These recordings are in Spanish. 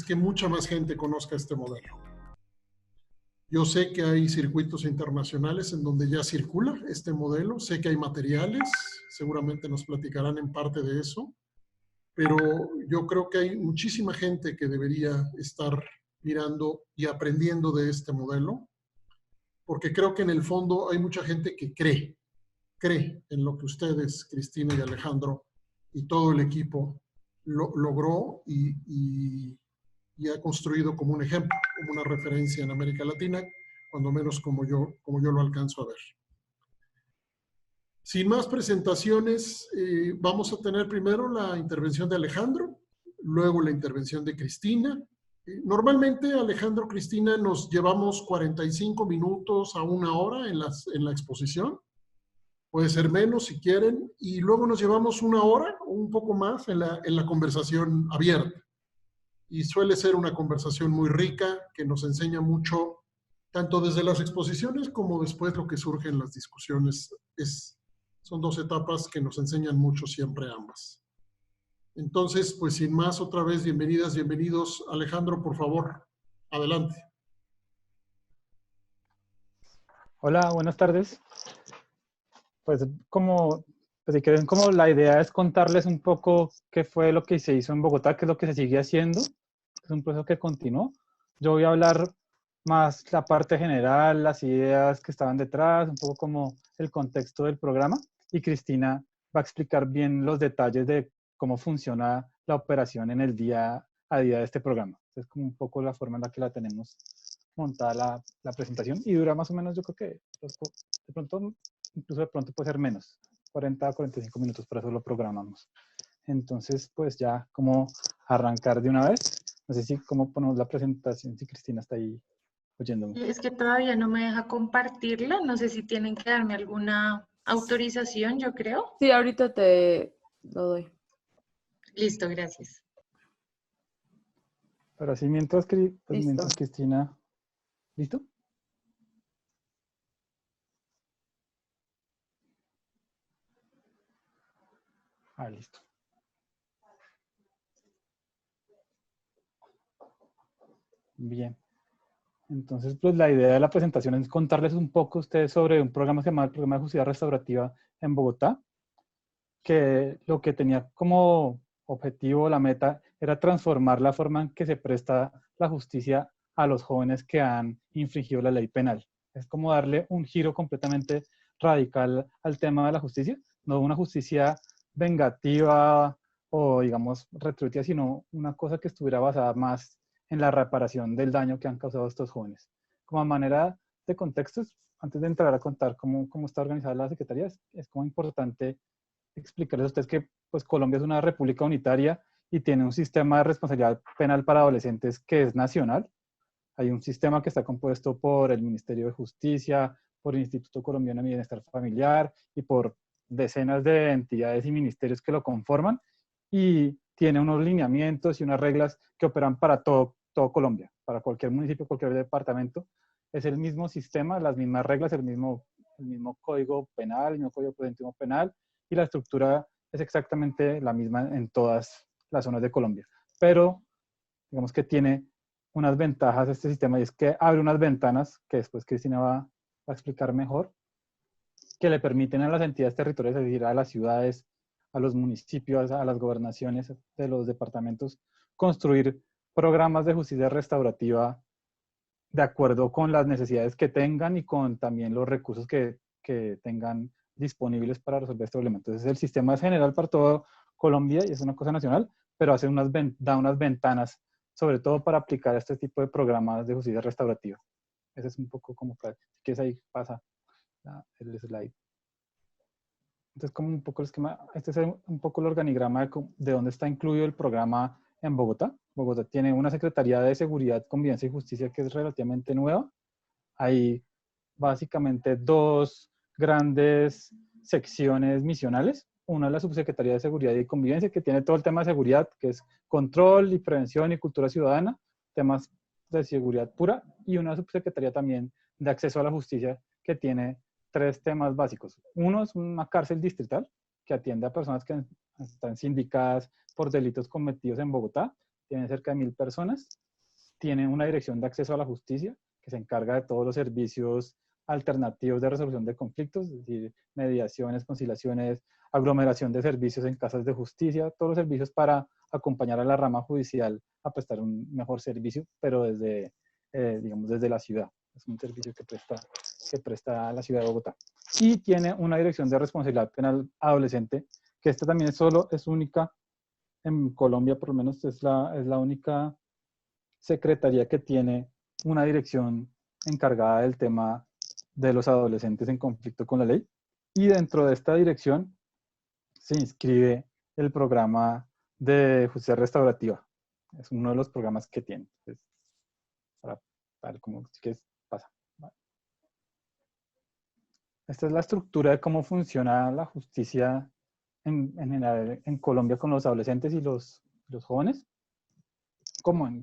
que mucha más gente conozca este modelo. Yo sé que hay circuitos internacionales en donde ya circula este modelo, sé que hay materiales, seguramente nos platicarán en parte de eso, pero yo creo que hay muchísima gente que debería estar mirando y aprendiendo de este modelo, porque creo que en el fondo hay mucha gente que cree en lo que ustedes, Cristina y Alejandro, y todo el equipo logró y ha construido como un ejemplo, como una referencia en América Latina, cuando menos como yo lo alcanzo a ver. Sin más presentaciones, vamos a tener primero la intervención de Alejandro, luego la intervención de Cristina. Normalmente Alejandro, Cristina, nos llevamos 45 minutos a una hora en la exposición. Puede ser menos si quieren, y luego nos llevamos una hora o un poco más en la conversación abierta. Y suele ser una conversación muy rica que nos enseña mucho, tanto desde las exposiciones como después lo que surge en las discusiones. Son dos etapas que nos enseñan mucho siempre ambas. Entonces, pues sin más, otra vez, bienvenidas, bienvenidos. Alejandro, por favor, adelante. Hola, buenas tardes. Pues si quieren, como la idea es contarles un poco qué fue lo que se hizo en Bogotá, qué es lo que se sigue haciendo. Es un proceso que continuó. Yo voy a hablar más la parte general, las ideas que estaban detrás, un poco como el contexto del programa. Y Cristina va a explicar bien los detalles de cómo funciona la operación en el día a día de este programa. Es como un poco la forma en la que la tenemos montada la presentación, y dura más o menos, yo creo que de pronto, incluso de pronto puede ser menos, 40 a 45 minutos, para eso lo programamos. Entonces, pues ya como arrancar de una vez. No sé si cómo ponemos la presentación, si Cristina está ahí oyéndome. Es que todavía no me deja compartirla, no sé si tienen que darme alguna autorización, yo creo. Sí, ahorita te lo doy. Listo, gracias. Pero así mientras Cristina... ¿Listo? Listo. Bien. Entonces, pues la idea de la presentación es contarles un poco a ustedes sobre un programa que se llama el Programa de Justicia Restaurativa en Bogotá, que lo que tenía como objetivo, la meta, era transformar la forma en que se presta la justicia a los jóvenes que han infringido la ley penal. Es como darle un giro completamente radical al tema de la justicia, no una justicia vengativa o, digamos, retributiva, sino una cosa que estuviera basada más en la reparación del daño que han causado estos jóvenes. Como manera de contextos, antes de entrar a contar cómo está organizada la Secretaría, es como importante explicarles a ustedes que pues, Colombia es una república unitaria y tiene un sistema de responsabilidad penal para adolescentes que es nacional. Hay un sistema que está compuesto por el Ministerio de Justicia, por el Instituto Colombiano de Bienestar Familiar y por decenas de entidades y ministerios que lo conforman, y tiene unos lineamientos y unas reglas que operan para todo Colombia, para cualquier municipio, cualquier departamento. Es el mismo sistema, las mismas reglas, el mismo código penal, el mismo código preventivo penal, y la estructura es exactamente la misma en todas las zonas de Colombia. Pero digamos que tiene unas ventajas este sistema, y es que abre unas ventanas que después Cristina va a explicar mejor, que le permiten a las entidades territoriales, es decir, a las ciudades, a los municipios, a las gobernaciones de los departamentos, construir programas de justicia restaurativa de acuerdo con las necesidades que tengan y con también los recursos que tengan disponibles para resolver este problema. Entonces, el sistema es general para todo Colombia y es una cosa nacional, pero da unas ventanas, sobre todo para aplicar este tipo de programas de justicia restaurativa. Ese es un poco como, si quieres ahí pasa el slide. Entonces, como un poco el esquema, este es un poco el organigrama de dónde está incluido el programa en Bogotá. Bogotá tiene una Secretaría de Seguridad, Convivencia y Justicia que es relativamente nueva. Hay básicamente dos grandes secciones misionales. Una es la Subsecretaría de Seguridad y Convivencia, que tiene todo el tema de seguridad, que es control y prevención y cultura ciudadana, temas de seguridad pura, y una subsecretaría también de acceso a la justicia, que tiene tres temas básicos. Uno es una cárcel distrital, que atiende a personas que están sindicadas por delitos cometidos en Bogotá. tiene cerca de 1000 personas, tiene una dirección de acceso a la justicia que se encarga de todos los servicios alternativos de resolución de conflictos, es decir, mediaciones, conciliaciones, aglomeración de servicios en casas de justicia, todos los servicios para acompañar a la rama judicial a prestar un mejor servicio, pero desde, digamos, desde la ciudad. Es un servicio que presta la ciudad de Bogotá. Y tiene una dirección de responsabilidad penal adolescente, que esta también es única en Colombia, por lo menos es la única secretaría que tiene una dirección encargada del tema de los adolescentes en conflicto con la ley. Y dentro de esta dirección se inscribe el programa de justicia restaurativa. Es uno de los programas que tiene. Entonces, para ver cómo pasa. Esta es la estructura de cómo funciona la justicia en general en Colombia con los adolescentes y los jóvenes.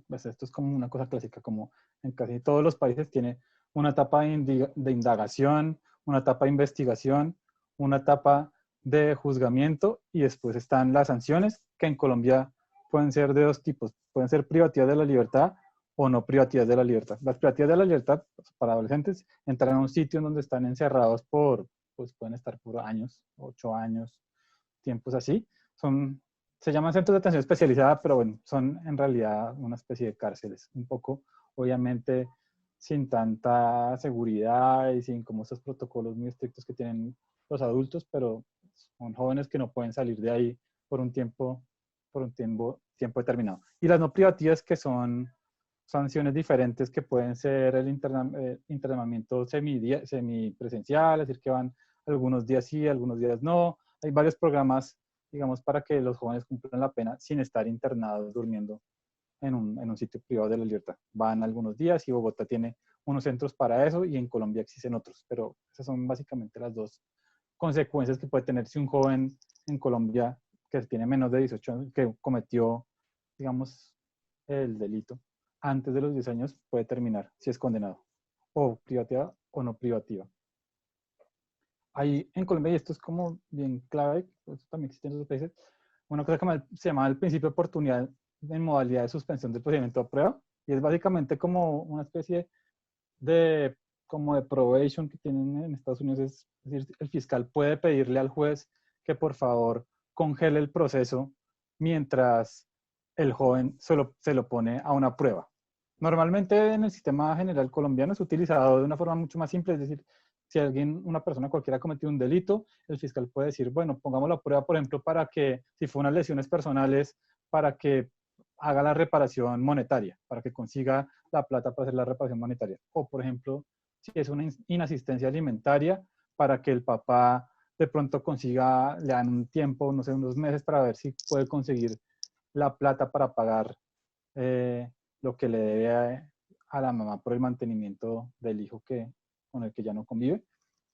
Pues esto es como una cosa clásica, como en casi todos los países tiene una etapa de indagación, una etapa de investigación, una etapa de juzgamiento y después están las sanciones, que en Colombia pueden ser de dos tipos. Pueden ser privativas de la libertad o no privativas de la libertad. Las privativas de la libertad, pues, para adolescentes, entran a un sitio en donde están encerrados pues pueden estar por años, 8 años, tiempos así. Se llaman centros de atención especializada, pero bueno, son en realidad una especie de cárceles. Un poco, obviamente, sin tanta seguridad y sin como estos protocolos muy estrictos que tienen los adultos, pero son jóvenes que no pueden salir de ahí por un tiempo tiempo determinado. Y las no privativas, que son sanciones diferentes, que pueden ser el internamiento semipresencial, es decir, que van algunos días sí, algunos días no. Hay varios programas, digamos, para que los jóvenes cumplan la pena sin estar internados durmiendo en un sitio privado de la libertad. Van algunos días y Bogotá tiene unos centros para eso y en Colombia existen otros, pero esas son básicamente las dos consecuencias que puede tener si un joven en Colombia que tiene menos de 18 años, que cometió, digamos, el delito antes de los 10 años, puede terminar si es condenado, o privativa o no privativa. Ahí en Colombia, y esto es como bien clave, esto también existe en otros países, una cosa que se llama el principio de oportunidad en modalidad de suspensión del procedimiento de prueba, y es básicamente como una especie de probation que tienen en Estados Unidos. Es decir, el fiscal puede pedirle al juez que por favor congele el proceso mientras el joven se lo pone a una prueba. Normalmente en el sistema general colombiano es utilizado de una forma mucho más simple, es decir, si una persona cualquiera ha cometido un delito, el fiscal puede decir, bueno, pongamos la prueba, por ejemplo, para que, si fue unas lesiones personales, para que haga la reparación monetaria, para que consiga la plata para hacer la reparación monetaria. O, por ejemplo, si es una inasistencia alimentaria, para que el papá de pronto consiga, le dan un tiempo, no sé, unos meses para ver si puede conseguir la plata para pagar lo que le debe a la mamá por el mantenimiento del hijo con el que ya no convive.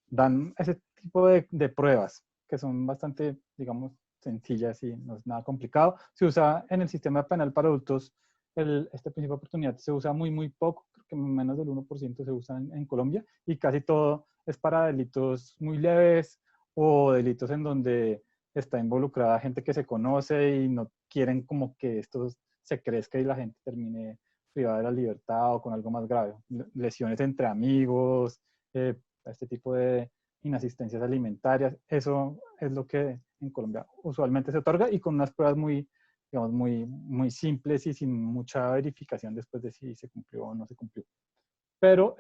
Dan ese tipo de pruebas que son bastante, digamos, sencillas y no es nada complicado. Se usa en el sistema penal para adultos, este principio de oportunidad se usa muy, muy poco, creo que menos del 1% se usa en Colombia, y casi todo es para delitos muy leves o delitos en donde está involucrada gente que se conoce y no quieren como que esto se crezca y la gente termine privada de la libertad o con algo más grave. Lesiones entre amigos, este tipo de inasistencias alimentarias, eso es lo que en Colombia usualmente se otorga y con unas pruebas muy, digamos, muy simples y sin mucha verificación después de si se cumplió o no se cumplió. Pero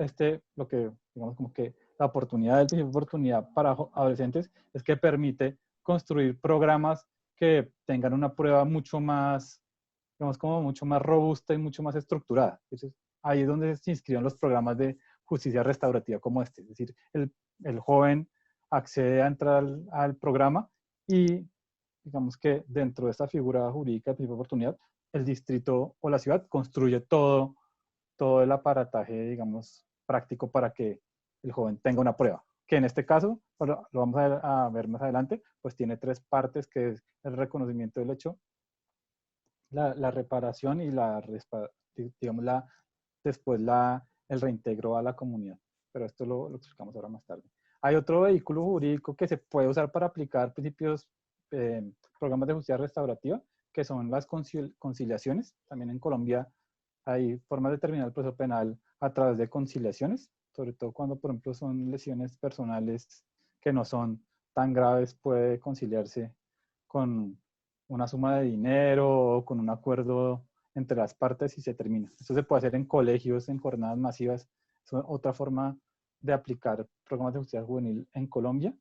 lo que, digamos, como que la oportunidad del principio de oportunidad para adolescentes es que permite construir programas que tengan una prueba mucho más, digamos, como mucho más robusta y mucho más estructurada. Entonces, ahí es donde se inscriben los programas de justicia restaurativa como este. Es decir, el joven accede a entrar al programa y digamos que dentro de esta figura jurídica de principio de oportunidad, el distrito o la ciudad construye todo el aparataje, digamos, práctico para que el joven tenga una prueba. Que en este caso, lo vamos a ver más adelante, pues tiene 3 partes, que es el reconocimiento del hecho, la reparación y digamos, después el reintegro a la comunidad. Pero esto lo explicamos ahora más tarde. Hay otro vehículo jurídico que se puede usar para aplicar principios, programas de justicia restaurativa, que son las conciliaciones. También en Colombia hay formas de terminar el proceso penal a través de conciliaciones, sobre todo cuando, por ejemplo, son lesiones personales que no son tan graves, puede conciliarse con una suma de dinero o con un acuerdo entre las partes y se termina. Esto se puede hacer en colegios, en jornadas masivas. Es otra forma de aplicar programas de justicia juvenil en Colombia.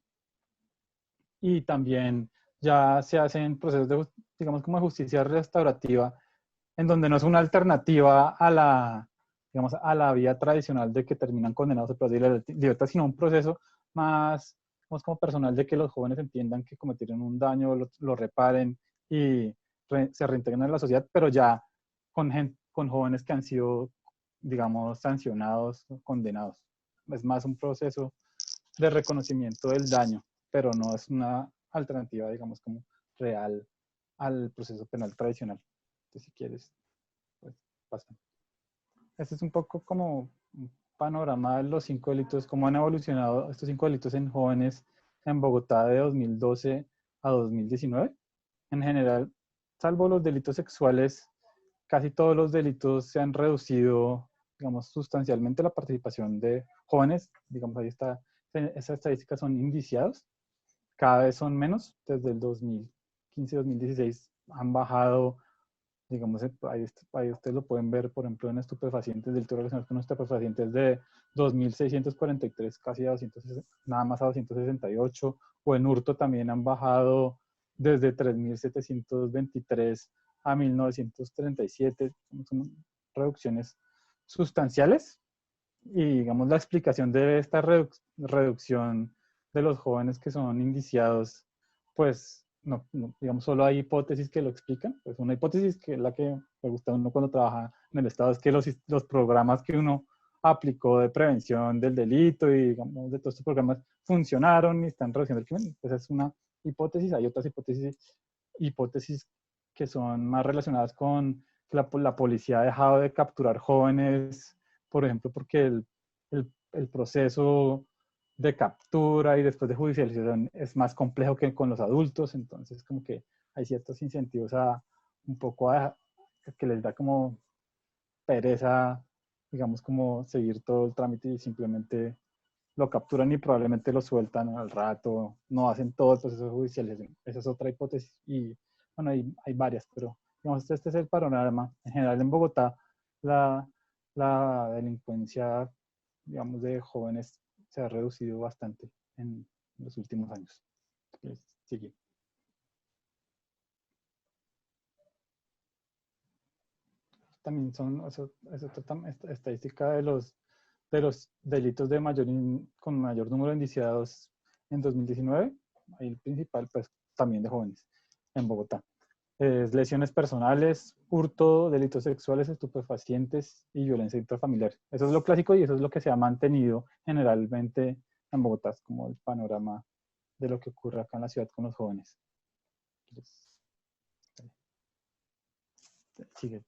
Y también ya se hacen procesos de, digamos, como de justicia restaurativa, en donde no es una alternativa a la, digamos, a la vía tradicional de que terminan condenados a privación de libertad, sino un proceso más, digamos, como personal, de que los jóvenes entiendan que cometieron un daño, lo reparen y se reintegran en la sociedad, pero ya con jóvenes que han sido, digamos, sancionados, condenados. Es más un proceso de reconocimiento del daño, pero no es una alternativa, digamos, como real al proceso penal tradicional. Entonces, si quieres, pues pasa. Este es un poco como un panorama de los 5 delitos, cómo han evolucionado estos 5 delitos en jóvenes en Bogotá de 2012 a 2019. En general, salvo los delitos sexuales, casi todos los delitos se han reducido, digamos, sustancialmente la participación de jóvenes. Digamos, ahí está, esas estadísticas son indiciados. Cada vez son menos. Desde el 2015-2016 han bajado, digamos, ahí ustedes lo pueden ver, por ejemplo, en estupefacientes, delitos relacionados con estupefacientes de 2.643 casi a 260, nada más a 268, o en hurto también han bajado desde 3.723 a 1.937, son reducciones sustanciales. Y digamos, la explicación de esta reducción de los jóvenes que son indiciados, pues no, digamos, solo hay hipótesis que lo explican. Pues una hipótesis que es la que me gusta a uno cuando trabaja en el Estado, es que los programas que uno aplicó de prevención del delito y, digamos, de todos estos programas funcionaron y están reduciendo el crimen. Esa es una hipótesis. Hay otras hipótesis que son más relacionadas con que la policía ha dejado de capturar jóvenes, por ejemplo, porque el proceso de captura y después de judicialización es más complejo que con los adultos, entonces como que hay ciertos incentivos a un poco que les da como pereza, digamos, como seguir todo el trámite y simplemente lo capturan y probablemente lo sueltan al rato, no hacen todo el proceso de judicialización. Esa es otra hipótesis y bueno, hay varias, pero digamos, este es el panorama. En general en Bogotá la delincuencia, digamos, de jóvenes se ha reducido bastante en los últimos años. Sigue. También son estadística de los delitos con mayor número de indiciados en 2019. Ahí el principal, pues, también de jóvenes en Bogotá. Lesiones personales, hurto, delitos sexuales, estupefacientes y violencia intrafamiliar. Eso es lo clásico y eso es lo que se ha mantenido generalmente en Bogotá, es como el panorama de lo que ocurre acá en la ciudad con los jóvenes. Sigue.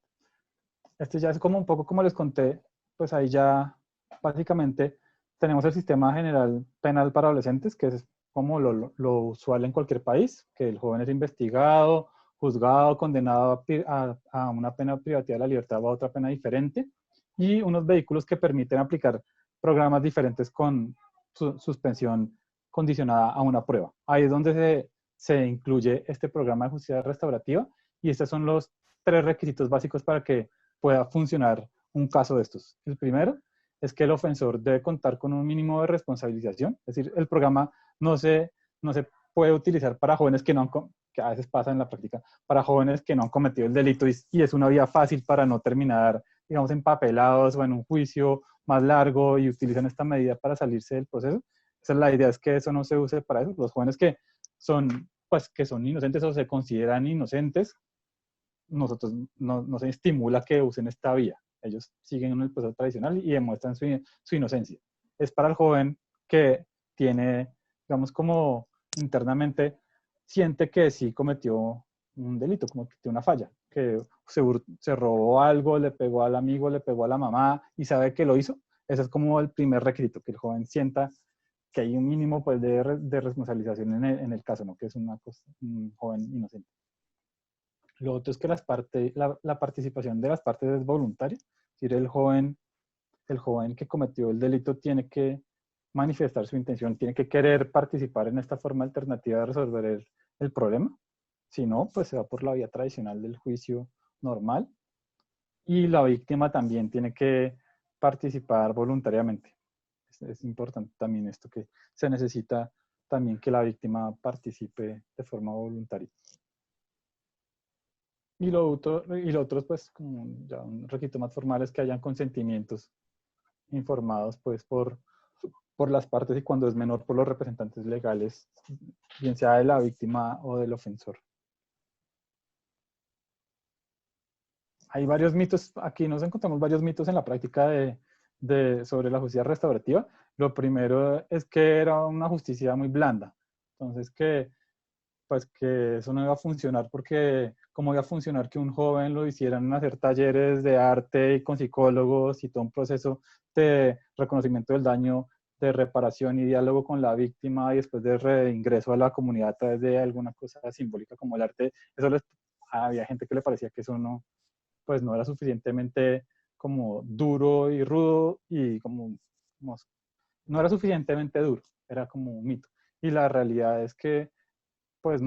Este ya es como un poco como les conté, pues ahí ya básicamente tenemos el sistema general penal para adolescentes, que es como lo usual en cualquier país, que el joven es investigado, juzgado, condenado a una pena privativa de la libertad o a otra pena diferente, y unos vehículos que permiten aplicar programas diferentes con suspensión condicionada a una prueba. Ahí es donde se incluye este programa de justicia restaurativa, y estos son los 3 requisitos básicos para que pueda funcionar un caso de estos. El primero es que el ofensor debe contar con un mínimo de responsabilización, es decir, el programa no se puede utilizar para jóvenes que a veces pasa en la práctica, para jóvenes que no han cometido el delito y es una vía fácil para no terminar, digamos, empapelados o en un juicio más largo y utilizan esta medida para salirse del proceso. Esa es la idea, es que eso no se use para eso. Los jóvenes que son inocentes o se consideran inocentes, nosotros no se estimula que usen esta vía. Ellos siguen en el proceso tradicional y demuestran su inocencia. Es para el joven que tiene, digamos, como internamente siente que sí cometió un delito, como que tiene una falla, que se robó algo, le pegó al amigo, le pegó a la mamá y sabe que lo hizo. Ese es como el primer requisito, que el joven sienta que hay un mínimo, pues, de responsabilización en el caso, ¿no? Que es un joven inocente. Lo otro es que la participación de las partes es voluntaria. Es decir, el joven que cometió el delito tiene que manifestar su intención, tiene que querer participar en esta forma alternativa de resolver el problema. Si no, pues se va por la vía tradicional del juicio normal. Y la víctima también tiene que participar voluntariamente. Es importante también esto, que se necesita también que la víctima participe de forma voluntaria. Y lo otro, pues, como ya un requisito más formal, es que hayan consentimientos informados, pues, por las partes, y cuando es menor, por los representantes legales, bien sea de la víctima o del ofensor. Hay varios mitos, aquí nos encontramos varios mitos en la práctica sobre la justicia restaurativa. Lo primero es que era una justicia muy blanda. Entonces, pues que eso no iba a funcionar, porque cómo iba a funcionar que un joven lo hicieran hacer talleres de arte y con psicólogos y todo un proceso de reconocimiento del daño, de reparación y diálogo con la víctima, y después de reingreso a la comunidad a través de alguna cosa simbólica como el arte. Había gente que le parecía que eso pues no era suficientemente como duro y rudo, y como no era suficientemente duro, era como un mito. Y la realidad es que pues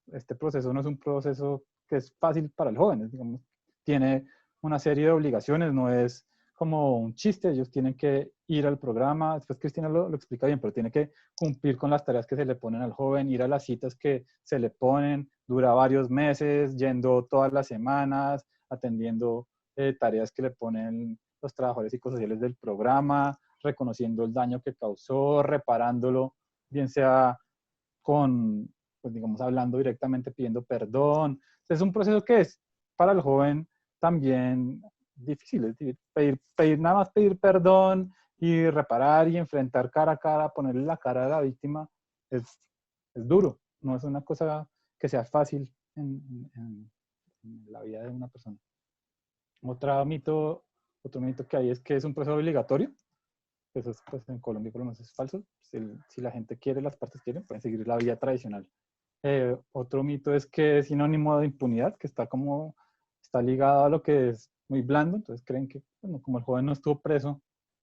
este proceso no es un proceso que es fácil para el joven, digamos, tiene una serie de obligaciones, no es como un chiste. Ellos tienen que ir al programa, después Cristina lo explica bien, pero tiene que cumplir con las tareas que se le ponen al joven, ir a las citas que se le ponen, dura varios meses, yendo todas las semanas, atendiendo tareas que le ponen los trabajadores psicosociales del programa, reconociendo el daño que causó, reparándolo, bien sea pues digamos, hablando directamente, pidiendo perdón. Es un proceso que es para el joven también difícil, es decir, nada más pedir perdón y reparar y enfrentar cara a cara, ponerle la cara a la víctima, es duro, no es una cosa que sea fácil en la vida de una persona. Otro mito que hay es que es un proceso obligatorio. Eso es, pues, en Colombia por lo menos es falso. Si la gente quiere, las partes quieren, pueden seguir la vía tradicional. Otro mito es que es sinónimo de impunidad, que está ligado a lo que es muy blando. Entonces creen que, bueno, como el joven no estuvo preso,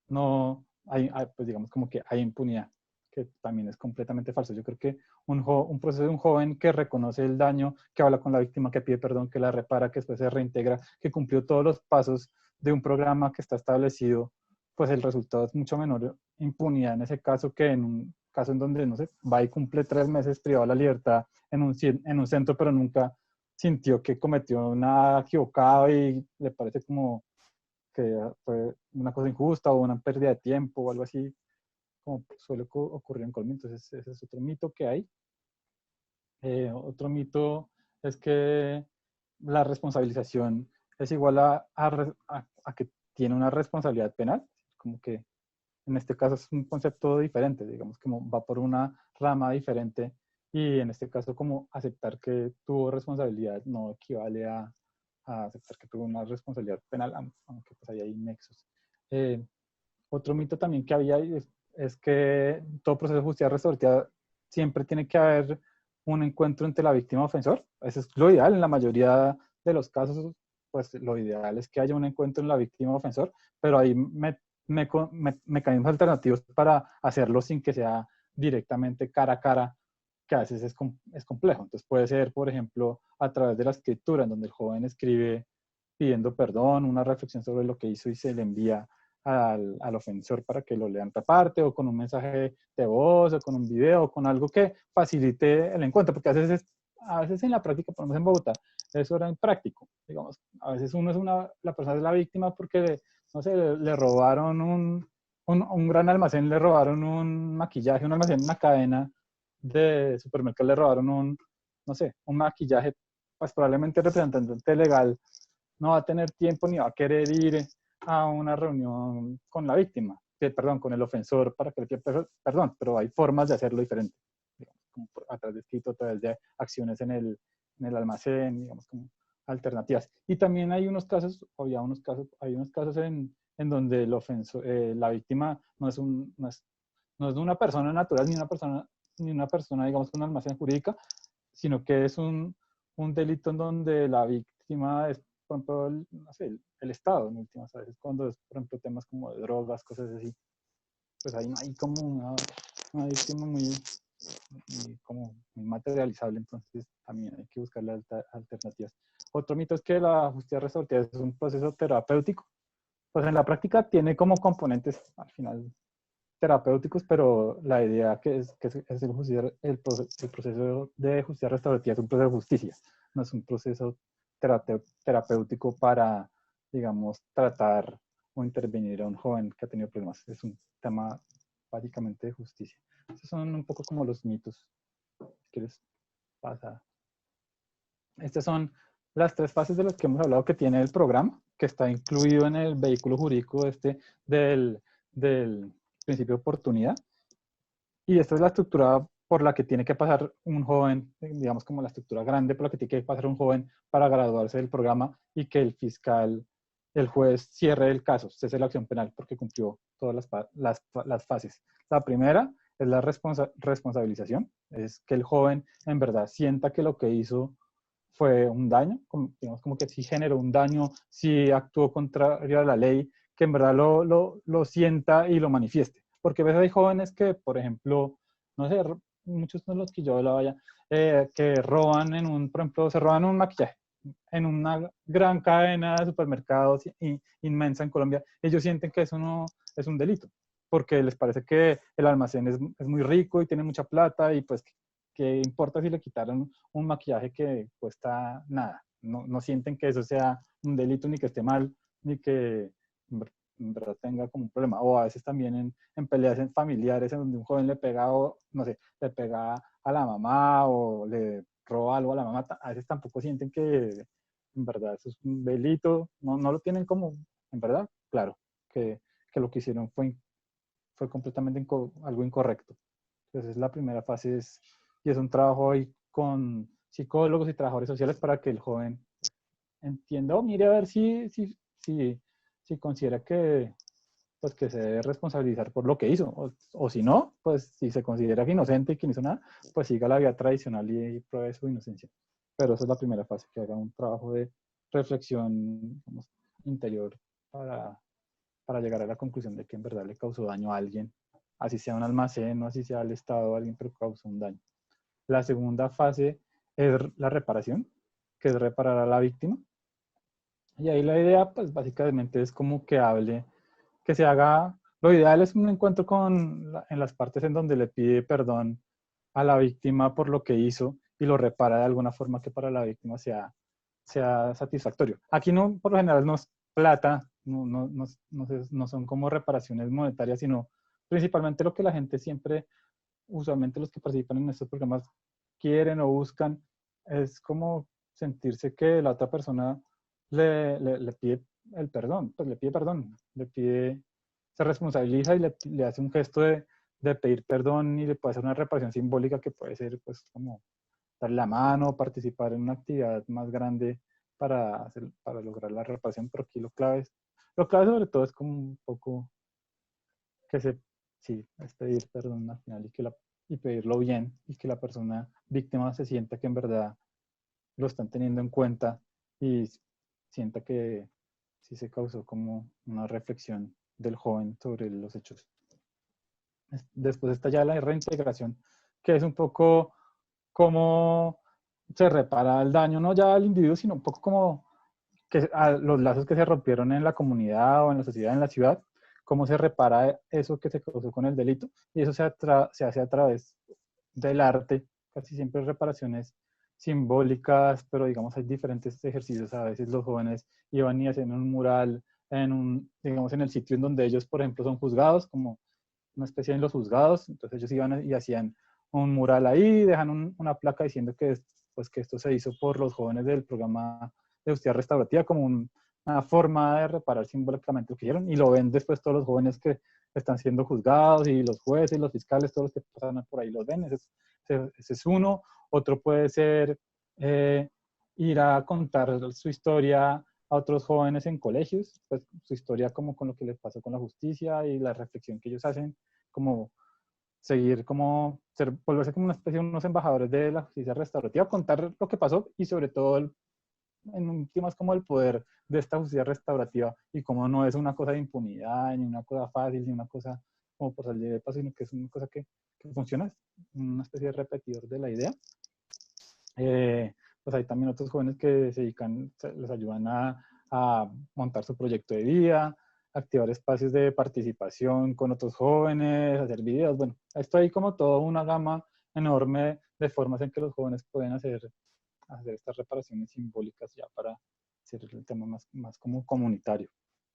no pues digamos como que hay impunidad, que también es completamente falso. Yo creo que un proceso de un joven que reconoce el daño, que habla con la víctima, que pide perdón, que la repara, que después se reintegra, que cumplió todos los pasos de un programa que está establecido, pues el resultado es mucho menor impunidad en ese caso que en un caso en donde, no sé, va y cumple 3 meses privado de la libertad en un centro, pero nunca sintió que cometió nada equivocado y le parece como que fue una cosa injusta o una pérdida de tiempo o algo así, como suele ocurrir en Colombia. Entonces ese es otro mito que hay. Otro mito es que la responsabilización es igual a que tiene una responsabilidad penal, como que en este caso es un concepto diferente, digamos, como va por una rama diferente, y en este caso como aceptar que tuvo responsabilidad no equivale a aceptar que tuvo una responsabilidad penal, aunque pues ahí hay nexos. Otro mito también que había es que todo proceso de justicia restaurativa siempre tiene que haber un encuentro entre la víctima y el ofensor. Eso es lo ideal. En la mayoría de los casos, pues lo ideal es que haya un encuentro en la víctima y el ofensor, pero hay mecanismos alternativos para hacerlo sin que sea directamente cara a cara, que a veces es complejo. Entonces puede ser, por ejemplo, a través de la escritura, en donde el joven escribe pidiendo perdón, una reflexión sobre lo que hizo y se le envía al ofensor para que lo lean aparte, o con un mensaje de voz, o con un video, o con algo que facilite el encuentro, porque a veces en la práctica, por ejemplo en Bogotá, eso era impráctico, digamos, a veces la persona es la víctima porque, no sé, le robaron un gran almacén, le robaron un maquillaje, un almacén, una cadena de supermercados, le robaron no sé, un maquillaje, pues probablemente el representante legal no va a tener tiempo ni va a querer ir a una reunión con la víctima, perdón, con el ofensor para que le pida perdón, pero hay formas de hacerlo diferente, digamos, como a través de escrito, a través de acciones en el almacén, digamos, como alternativas. Y también hay unos casos en donde la víctima no es una persona natural, ni una persona, digamos, con un almacén jurídica, sino que es un un delito en donde la víctima es, por ejemplo, no sé, el Estado, en últimas veces, cuando es, por ejemplo, temas como de drogas, cosas así, pues ahí no hay como una víctima como muy materializable, entonces también hay que buscarle alternativas. Otro mito es que la justicia restaurativa es un proceso terapéutico. Pues en la práctica tiene como componentes al final terapéuticos, pero la idea es el proceso de justicia restaurativa es un proceso de justicia, no es un proceso terapéutico para, digamos, tratar o intervenir a un joven que ha tenido problemas. Es un tema básicamente de justicia. Estos son un poco como los mitos. Si quieres, pasa. Estas son las 3 fases de las que hemos hablado que tiene el programa, que está incluido en el vehículo jurídico del principio de oportunidad. Y esta es la estructura por la que tiene que pasar un joven, digamos como la estructura grande por la que tiene que pasar un joven para graduarse del programa y que el fiscal, el juez cierre el caso, cese la acción penal porque cumplió todas las fases. La primera es la responsabilización, es que el joven en verdad sienta que lo que hizo fue un daño, digamos como que sí generó un daño, sí actuó contrario a la ley, que en verdad lo sienta y lo manifieste. Porque a veces hay jóvenes que, por ejemplo, no sé, muchos de los que yo hablaba ya, que roban por ejemplo, se roban un maquillaje en una gran cadena de supermercados inmensa en Colombia. Ellos sienten que eso no es un delito, porque les parece que el almacén es muy rico y tiene mucha plata y pues ¿qué importa si le quitaron un maquillaje que cuesta nada? No sienten que eso sea un delito, ni que esté mal, ni que en verdad tenga como un problema. O a veces también en peleas familiares en donde un joven le pega, o no sé, le pega a la mamá o le roba algo a la mamá, a veces tampoco sienten que en verdad eso es un delito, no lo tienen como, en verdad, claro, que lo que hicieron fue completamente algo incorrecto. Entonces la primera fase y es un trabajo ahí con psicólogos y trabajadores sociales para que el joven entienda o mire a ver si considera pues que se debe responsabilizar por lo que hizo, o si no, pues si se considera que inocente y que no hizo nada, pues siga la vía tradicional y pruebe su inocencia. Pero esa es la primera fase, que haga un trabajo de reflexión, digamos, interior para llegar a la conclusión de que en verdad le causó daño a alguien, así sea un almacén o así sea el Estado a alguien, pero causó un daño. La segunda fase es la reparación, que es reparar a la víctima. Y ahí la idea, pues básicamente es como que se haga, lo ideal es un encuentro en las partes en donde le pide perdón a la víctima por lo que hizo y lo repara de alguna forma que para la víctima sea satisfactorio. Aquí no, por lo general no es plata, no son como reparaciones monetarias, sino principalmente lo que la gente siempre, usualmente los que participan en estos programas quieren o buscan, es como sentirse que la otra persona le pide el perdón, pues le pide perdón, se responsabiliza y le hace un gesto de pedir perdón y le puede hacer una reparación simbólica que puede ser pues como darle la mano, participar en una actividad más grande para lograr la reparación, pero aquí lo clave sobre todo es como un poco que sí, es pedir perdón al final y pedirlo bien y que la persona víctima se sienta que en verdad lo están teniendo en cuenta y sienta que sí se causó como una reflexión del joven sobre los hechos. Después está ya la reintegración, que es un poco cómo se repara el daño, no ya al individuo, sino un poco como los lazos que se rompieron en la comunidad o en la sociedad, en la ciudad, cómo se repara eso que se causó con el delito. Y eso se hace a través del arte, casi siempre reparaciones simbólicas, pero digamos hay diferentes ejercicios. A veces los jóvenes iban y hacían un mural digamos, en el sitio en donde ellos, por ejemplo, son juzgados, como una especie de los juzgados, entonces ellos iban y hacían un mural ahí, dejan una placa diciendo pues, que esto se hizo por los jóvenes del programa de justicia restaurativa como una forma de reparar simbólicamente lo que hicieron, y lo ven después todos los jóvenes que están siendo juzgados y los jueces, los fiscales, todos los que pasan por ahí los ven. Ese es uno. Otro puede ser ir a contar su historia a otros jóvenes en colegios, pues su historia como con lo que les pasó con la justicia y la reflexión que ellos hacen, como seguir como, volverse como una especie de unos embajadores de la justicia restaurativa, contar lo que pasó y sobre todo, en últimas, como el poder de esta justicia restaurativa y cómo no es una cosa de impunidad, ni una cosa fácil, ni una cosa como por salir de paso, sino que es una cosa que funciona, es una especie de repetidor de la idea. Pues hay también otros jóvenes que se dedican, les ayudan a montar su proyecto de vida, activar espacios de participación con otros jóvenes, hacer videos. Bueno, esto hay como toda una gama enorme de formas en que los jóvenes pueden hacer estas reparaciones simbólicas ya para hacer el tema más como comunitario.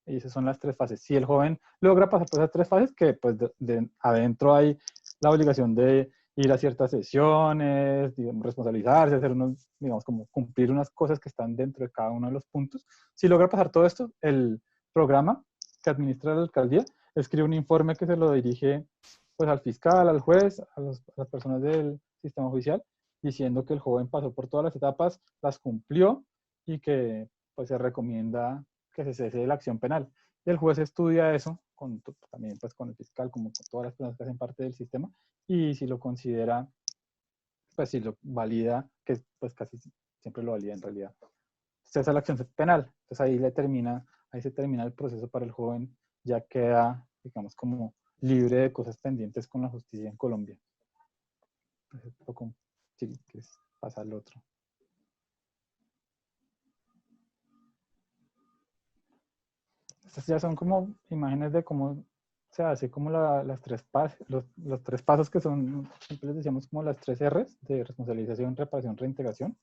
Y esas son las 3 fases. Si el joven logra pasar por esas 3 fases, que pues de adentro hay la obligación de ir a ciertas sesiones, digamos, responsabilizarse, hacer unos, digamos, como cumplir unas cosas que están dentro de cada uno de los puntos. Si logra pasar todo esto, el programa que administra la alcaldía escribe un informe que se lo dirige pues al fiscal, al juez, a las personas del sistema judicial, diciendo que el joven pasó por todas las etapas, las cumplió y que pues se recomienda que se cese de la acción penal. Y el juez estudia eso también pues con el fiscal, como con todas las personas que hacen parte del sistema, y si lo considera, pues si lo valida, que pues casi siempre lo valida en realidad, cesa la acción penal. Entonces ahí se termina el proceso para el joven, ya queda, digamos, como libre de cosas pendientes con la justicia en Colombia. Entonces, un poco, si quieres pasar al otro. Estas ya son como imágenes de cómo se hace como las 3 pasos, los 3 pasos que son, siempre les decíamos como las 3 R's de responsabilización, reparación, reintegración.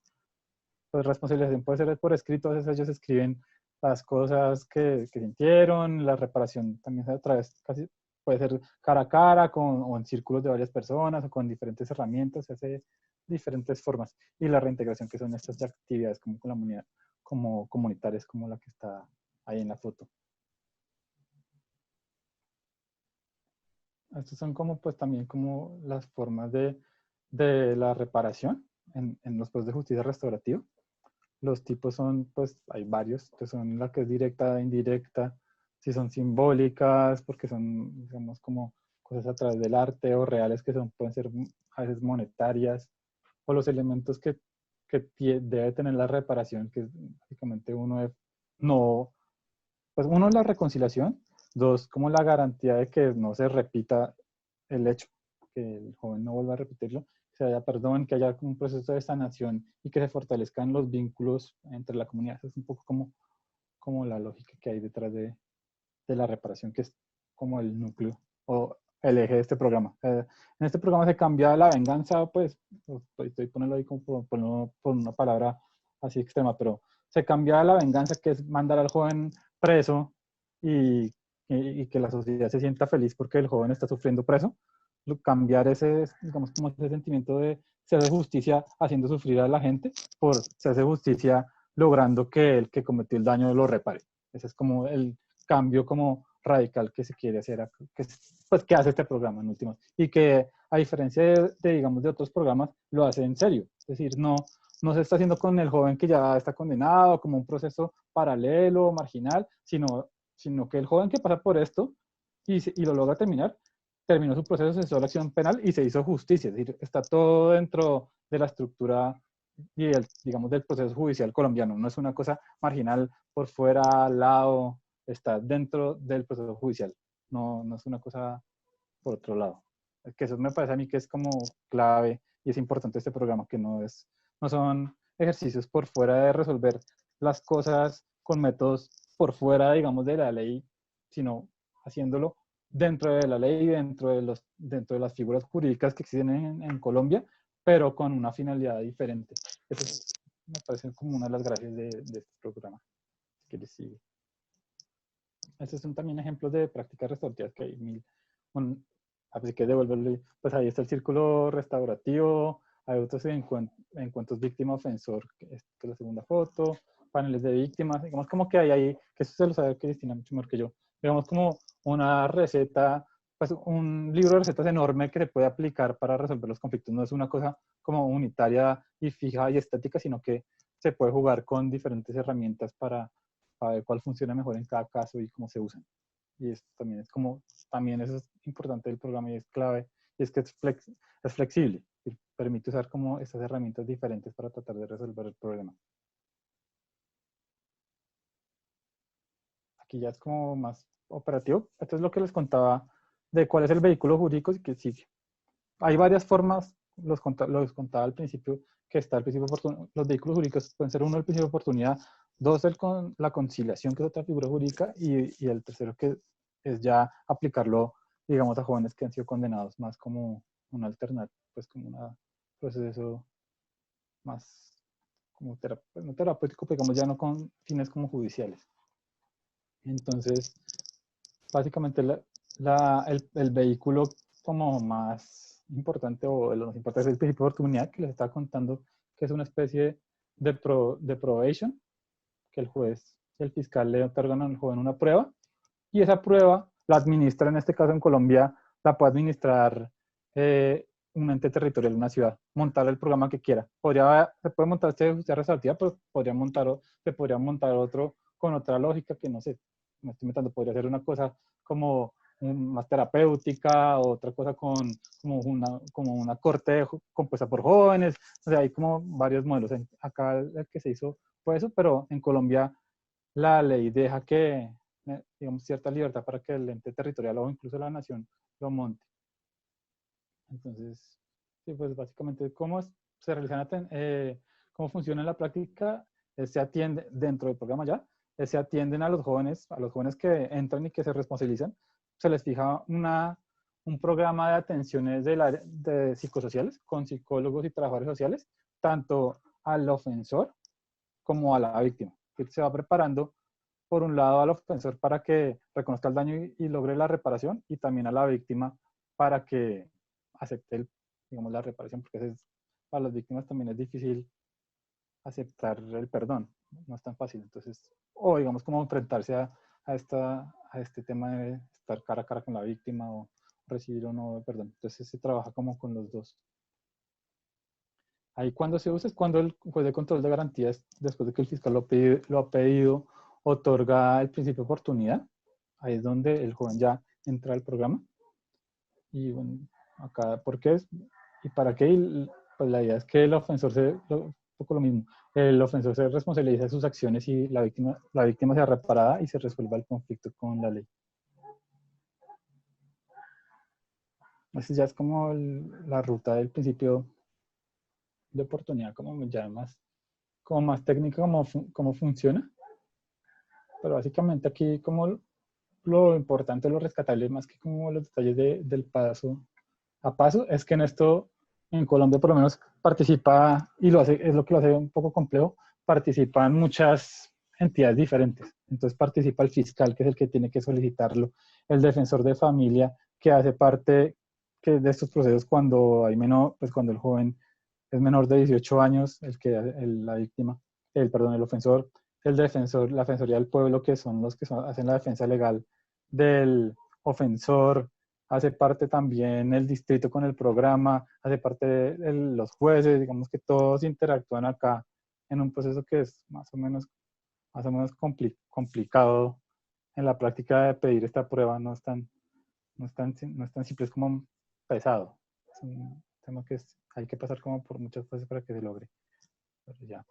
Pues responsabilización puede ser por escrito, a veces ellos escriben las cosas que sintieron, la reparación también a través, casi puede ser cara a cara o en círculos de varias personas o con diferentes herramientas, se hace de diferentes formas. Y la reintegración, que son estas actividades como comunidad, como comunitarias, como la que está ahí en la foto. Estas son como pues también como las formas de la reparación en los procesos de justicia restaurativa. Los tipos son, pues hay varios, que son la que es directa, indirecta, si son simbólicas, porque son, digamos, como cosas a través del arte, o reales que pueden ser a veces monetarias, o los elementos que debe tener la reparación, que es básicamente uno, la reconciliación, 2, como la garantía de que no se repita el hecho, que el joven no vuelva a repetirlo, que haya perdón, que haya un proceso de sanación y que se fortalezcan los vínculos entre la comunidad. Eso es un poco como la lógica que hay detrás de la reparación, que es como el núcleo o el eje de este programa. En este programa se cambia la venganza, pues, estoy poniendo ahí como por una palabra así extrema, pero se cambia la venganza, que es mandar al joven preso y que la sociedad se sienta feliz porque el joven está sufriendo preso. Cambiar ese, digamos, como ese sentimiento de se hace justicia haciendo sufrir a la gente por se hace justicia logrando que el que cometió el daño lo repare. Ese es como el cambio como radical que se quiere hacer, pues que hace este programa en últimas. Y que a diferencia digamos, de otros programas, lo hace en serio. Es decir, no se está haciendo con el joven que ya está condenado como un proceso paralelo, marginal, sino que el joven que pasa por esto y lo logra terminó su proceso, se hizo la acción penal y se hizo justicia. Es decir, está todo dentro de la estructura y digamos, del proceso judicial colombiano. No es una cosa marginal por fuera, al lado, está dentro del proceso judicial. No es una cosa por otro lado. Es que eso me parece a mí que es como clave y es importante este programa, que no son ejercicios por fuera de resolver las cosas con métodos por fuera, digamos, de la ley, sino haciéndolo dentro de la ley, dentro de las figuras jurídicas que existen en Colombia, pero con una finalidad diferente. Eso me parece como una de las gracias de este programa que les sigue. Estos son también ejemplos de prácticas restaurativas que hay mil. Así que devolverle, pues ahí está el círculo restaurativo, hay otros encuentros víctima-ofensor, que es la segunda foto, paneles de víctimas, digamos como que hay ahí, que eso se lo sabe Cristina mucho mejor que yo, digamos como una receta, pues un libro de recetas enorme que se puede aplicar para resolver los conflictos. No es una cosa como unitaria y fija y estática, sino que se puede jugar con diferentes herramientas para ver cuál funciona mejor en cada caso y cómo se usan. Y esto también es también eso es importante del programa y es clave, y es que es flexible y permite usar como estas herramientas diferentes para tratar de resolver el problema. Aquí ya es como más operativo. Esto es lo que les contaba de cuál es el vehículo jurídico y que sigue. Hay varias formas, los contaba al principio, que está el principio de oportunidad. Los vehículos jurídicos pueden ser uno, el principio de oportunidad, dos, la conciliación, que es otra figura jurídica, y el tercero, que es ya aplicarlo, digamos, a jóvenes que han sido condenados más como una alternativa, pues como un proceso más como no terapéutico, pero digamos ya no con fines como judiciales. Entonces, básicamente el vehículo como más importante o lo más importante es el principio de oportunidad que les estaba contando, que es una especie de probation, que el juez y el fiscal le otorgan al joven una prueba, y esa prueba la administra, en este caso en Colombia, la puede administrar un ente territorial, una ciudad, montar el programa que quiera. Se puede montar este de justicia restaurativa, pero se podría montar otro con otra lógica que no sé, me estoy metiendo, podría ser una cosa como más terapéutica, otra cosa como una corte compuesta por jóvenes, o sea, hay como varios modelos. Acá el que se hizo fue eso, pero en Colombia la ley deja que, digamos, cierta libertad para que el ente territorial o incluso la nación lo monte. Entonces, sí, pues básicamente, se realizan, cómo funciona en la práctica, se atiende dentro del programa ya, se atienden a los jóvenes que entran y que se responsabilizan, se les fija un programa de atenciones de psicosociales con psicólogos y trabajadores sociales, tanto al ofensor como a la víctima, que se va preparando por un lado al ofensor para que reconozca el daño y logre la reparación, y también a la víctima para que acepte digamos, la reparación, porque para las víctimas también es difícil aceptar el perdón, no es tan fácil. Entonces, o digamos como enfrentarse a este tema de estar cara a cara con la víctima o recibir o no perdón. Entonces se trabaja como con los dos. Ahí cuando se usa es cuando el juez de control de garantías, después de que el fiscal lo ha pedido, otorga el principio de oportunidad. Ahí es donde el joven ya entra al programa. Y bueno, acá, ¿por qué es? ¿Y para qué? Pues la idea es que el ofensor un poco lo mismo, el ofensor se responsabiliza de sus acciones y la víctima sea reparada y se resuelva el conflicto con la ley. Esa ya es como la ruta del principio de oportunidad, como ya como más técnica, cómo funciona. Pero básicamente aquí como lo importante, lo rescatable, más que como los detalles del paso a paso, es que en esto, en Colombia por lo menos participa, y es lo que lo hace un poco complejo, participan muchas entidades diferentes. Entonces participa el fiscal, que es el que tiene que solicitarlo, el defensor de familia, que hace parte de estos procesos cuando cuando el joven es menor de 18 años, la víctima, el ofensor, el defensor, la defensoría del pueblo, que son los que hacen la defensa legal del ofensor, hace parte también el distrito con el programa, hace parte de los jueces, digamos que todos interactúan acá en un proceso que es más o menos complicado en la práctica de pedir esta prueba, no es tan simple, es como pesado. Es un tema que hay que pasar como por muchas cosas para que se logre. Pero ya,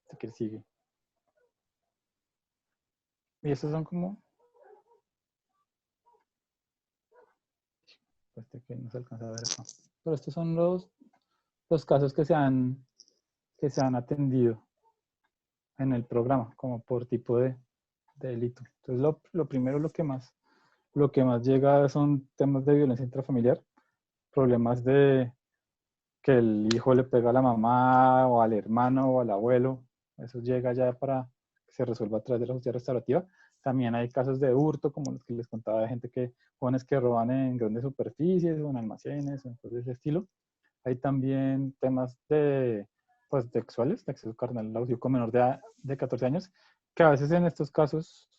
así que sigue. Y estos son como... que no se alcanza a ver acá. Pero estos son los casos que se han atendido en el programa, como por tipo de delito. Entonces, lo primero, lo que más llega son temas de violencia intrafamiliar, problemas de que el hijo le pega a la mamá o al hermano o al abuelo. Eso llega ya para que se resuelva a través de la justicia restaurativa. También hay casos de hurto, como los que les contaba, de jóvenes que roban en grandes superficies o en almacenes, o cosas de ese estilo. Hay también temas pues, sexuales, de acceso carnal al auxilio con menor de 14 años, que a veces en estos casos,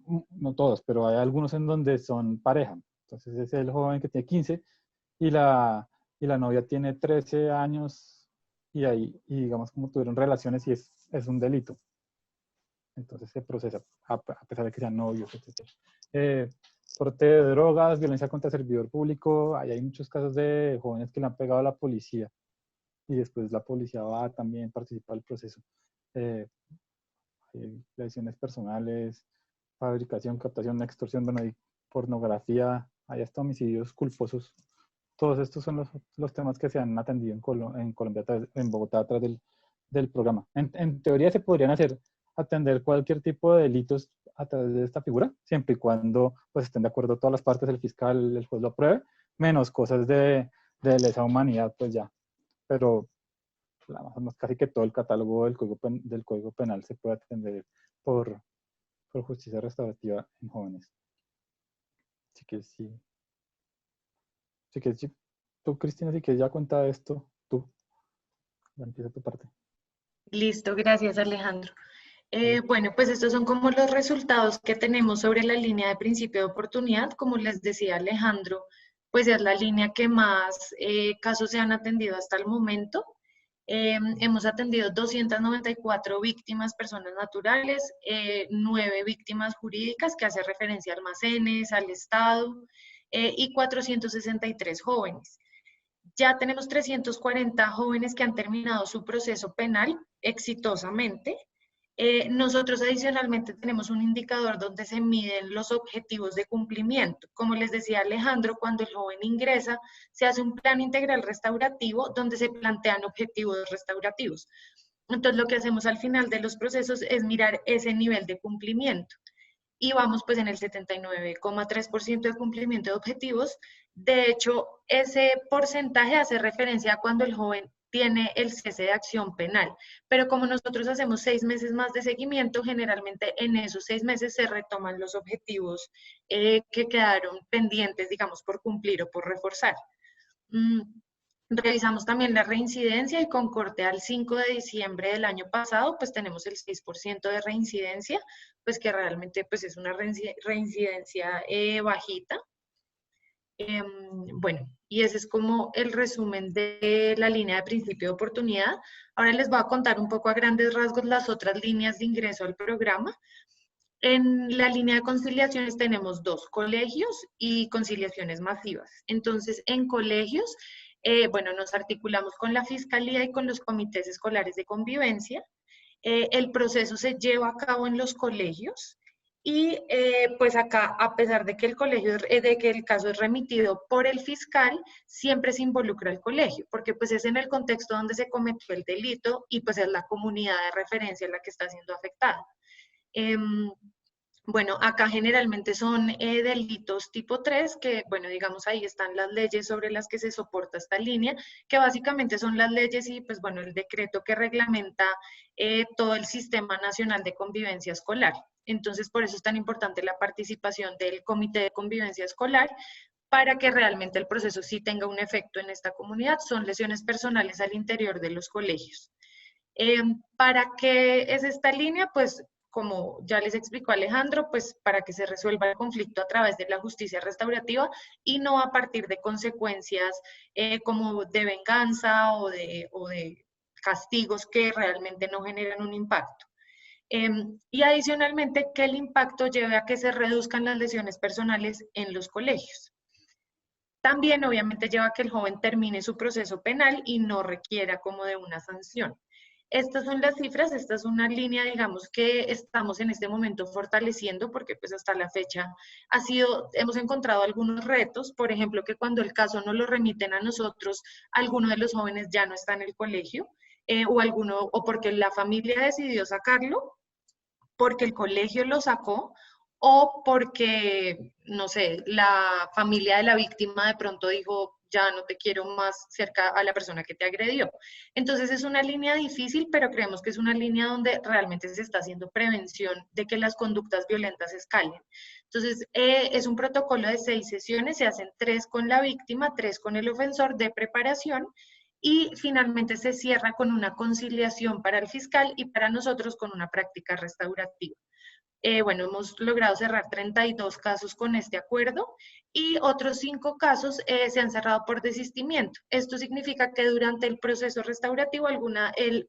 no todos, pero hay algunos en donde son pareja. Entonces es el joven que tiene 15 y la novia tiene 13 años y digamos como tuvieron relaciones y es un delito. Entonces se procesa a pesar de que sean novios, etc. porte de drogas, violencia contra servidor público. Ahí hay muchos casos de jóvenes que le han pegado a la policía y después la policía va también a participar del proceso. Hay lesiones personales, fabricación, captación, extorsión, bueno, hay pornografía, hay hasta homicidios culposos. Todos estos son los temas que se han atendido en Colombia, en Bogotá, a través del programa. En teoría se podrían atender cualquier tipo de delitos a través de esta figura, siempre y cuando pues, estén de acuerdo todas las partes, el fiscal, el juez lo apruebe, menos cosas de lesa humanidad, pues ya. Pero casi que todo el catálogo del Código Penal se puede atender por justicia restaurativa en jóvenes. Así que sí. Así que sí. Tú, Cristina, si quieres ya cuenta esto, tú. Ya empieza tu parte. Listo, gracias Alejandro. Bueno, pues estos son como los resultados que tenemos sobre la línea de principio de oportunidad. Como les decía Alejandro, pues es la línea que más casos se han atendido hasta el momento. Hemos atendido 294 víctimas, personas naturales, 9 víctimas jurídicas, que hace referencia a almacenes, al Estado, y 463 jóvenes. Ya tenemos 340 jóvenes que han terminado su proceso penal exitosamente. Nosotros adicionalmente tenemos un indicador donde se miden los objetivos de cumplimiento. Como les decía Alejandro, cuando el joven ingresa, se hace un plan integral restaurativo donde se plantean objetivos restaurativos. Entonces, lo que hacemos al final de los procesos es mirar ese nivel de cumplimiento. Y vamos pues en el 79,3% de cumplimiento de objetivos. De hecho, ese porcentaje hace referencia a cuando el joven tiene el cese de acción penal. Pero como nosotros hacemos 6 meses más de seguimiento, generalmente en esos 6 meses se retoman los objetivos que quedaron pendientes, digamos, por cumplir o por reforzar. Revisamos también la reincidencia y con corte al 5 de diciembre del año pasado, pues tenemos el 6% de reincidencia, pues que realmente pues es una reincidencia bajita. Bueno, y ese es como el resumen de la línea de principio de oportunidad. Ahora les voy a contar un poco a grandes rasgos las otras líneas de ingreso al programa. En la línea de conciliaciones tenemos 2, colegios y conciliaciones masivas. Entonces, en colegios, bueno, nos articulamos con la Fiscalía y con los comités escolares de convivencia. El proceso se lleva a cabo en los colegios y pues acá, a pesar de que el caso es remitido por el fiscal, siempre se involucra el colegio, porque pues es en el contexto donde se cometió el delito y pues es la comunidad de referencia la que está siendo afectada. Bueno, acá generalmente son delitos tipo 3, que, bueno, digamos, ahí están las leyes sobre las que se soporta esta línea, que básicamente son las leyes y, pues, bueno, el decreto que reglamenta todo el Sistema Nacional de Convivencia Escolar. Entonces, por eso es tan importante la participación del Comité de Convivencia Escolar, para que realmente el proceso sí tenga un efecto en esta comunidad. Son lesiones personales al interior de los colegios. ¿Para qué es esta línea? Pues, como ya les explicó Alejandro, pues para que se resuelva el conflicto a través de la justicia restaurativa y no a partir de consecuencias como de venganza o de castigos que realmente no generan un impacto. Y adicionalmente, que el impacto lleve a que se reduzcan las lesiones personales en los colegios. También, obviamente, lleva a que el joven termine su proceso penal y no requiera como de una sanción. Estas son las cifras, esta es una línea, digamos, que estamos en este momento fortaleciendo porque pues hasta la fecha hemos encontrado algunos retos, por ejemplo, que cuando el caso no lo remiten a nosotros, alguno de los jóvenes ya no está en el colegio, o porque la familia decidió sacarlo, porque el colegio lo sacó, o porque, no sé, la familia de la víctima de pronto dijo, ya no te quiero más cerca a la persona que te agredió. Entonces es una línea difícil, pero creemos que es una línea donde realmente se está haciendo prevención de que las conductas violentas escalen. Entonces es un protocolo de 6 sesiones, se hacen 3 con la víctima, 3 con el ofensor de preparación, y finalmente se cierra con una conciliación para el fiscal y para nosotros con una práctica restaurativa. Bueno, hemos logrado cerrar 32 casos con este acuerdo y otros 5 casos se han cerrado por desistimiento. Esto significa que durante el proceso restaurativo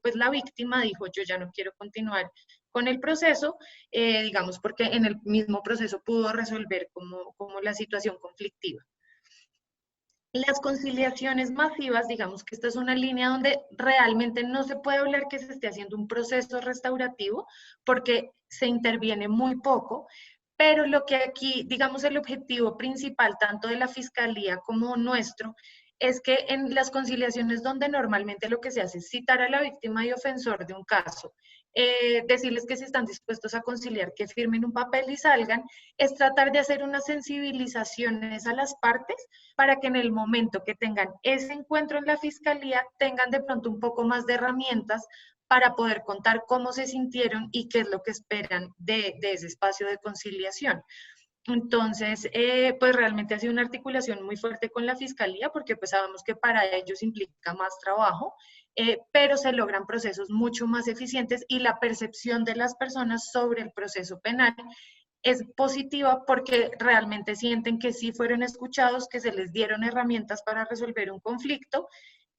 pues la víctima dijo, yo ya no quiero continuar con el proceso, digamos, porque en el mismo proceso pudo resolver como la situación conflictiva. Las conciliaciones masivas, digamos que esta es una línea donde realmente no se puede hablar que se esté haciendo un proceso restaurativo porque se interviene muy poco, pero lo que aquí, digamos, el objetivo principal tanto de la Fiscalía como nuestro es que en las conciliaciones donde normalmente lo que se hace es citar a la víctima y ofensor de un caso, decirles que si están dispuestos a conciliar, que firmen un papel y salgan, es tratar de hacer unas sensibilizaciones a las partes para que en el momento que tengan ese encuentro en la Fiscalía tengan de pronto un poco más de herramientas para poder contar cómo se sintieron y qué es lo que esperan de ese espacio de conciliación. Entonces, pues realmente ha sido una articulación muy fuerte con la Fiscalía porque pues sabemos que para ellos implica más trabajo, pero se logran procesos mucho más eficientes y la percepción de las personas sobre el proceso penal es positiva porque realmente sienten que sí fueron escuchados, que se les dieron herramientas para resolver un conflicto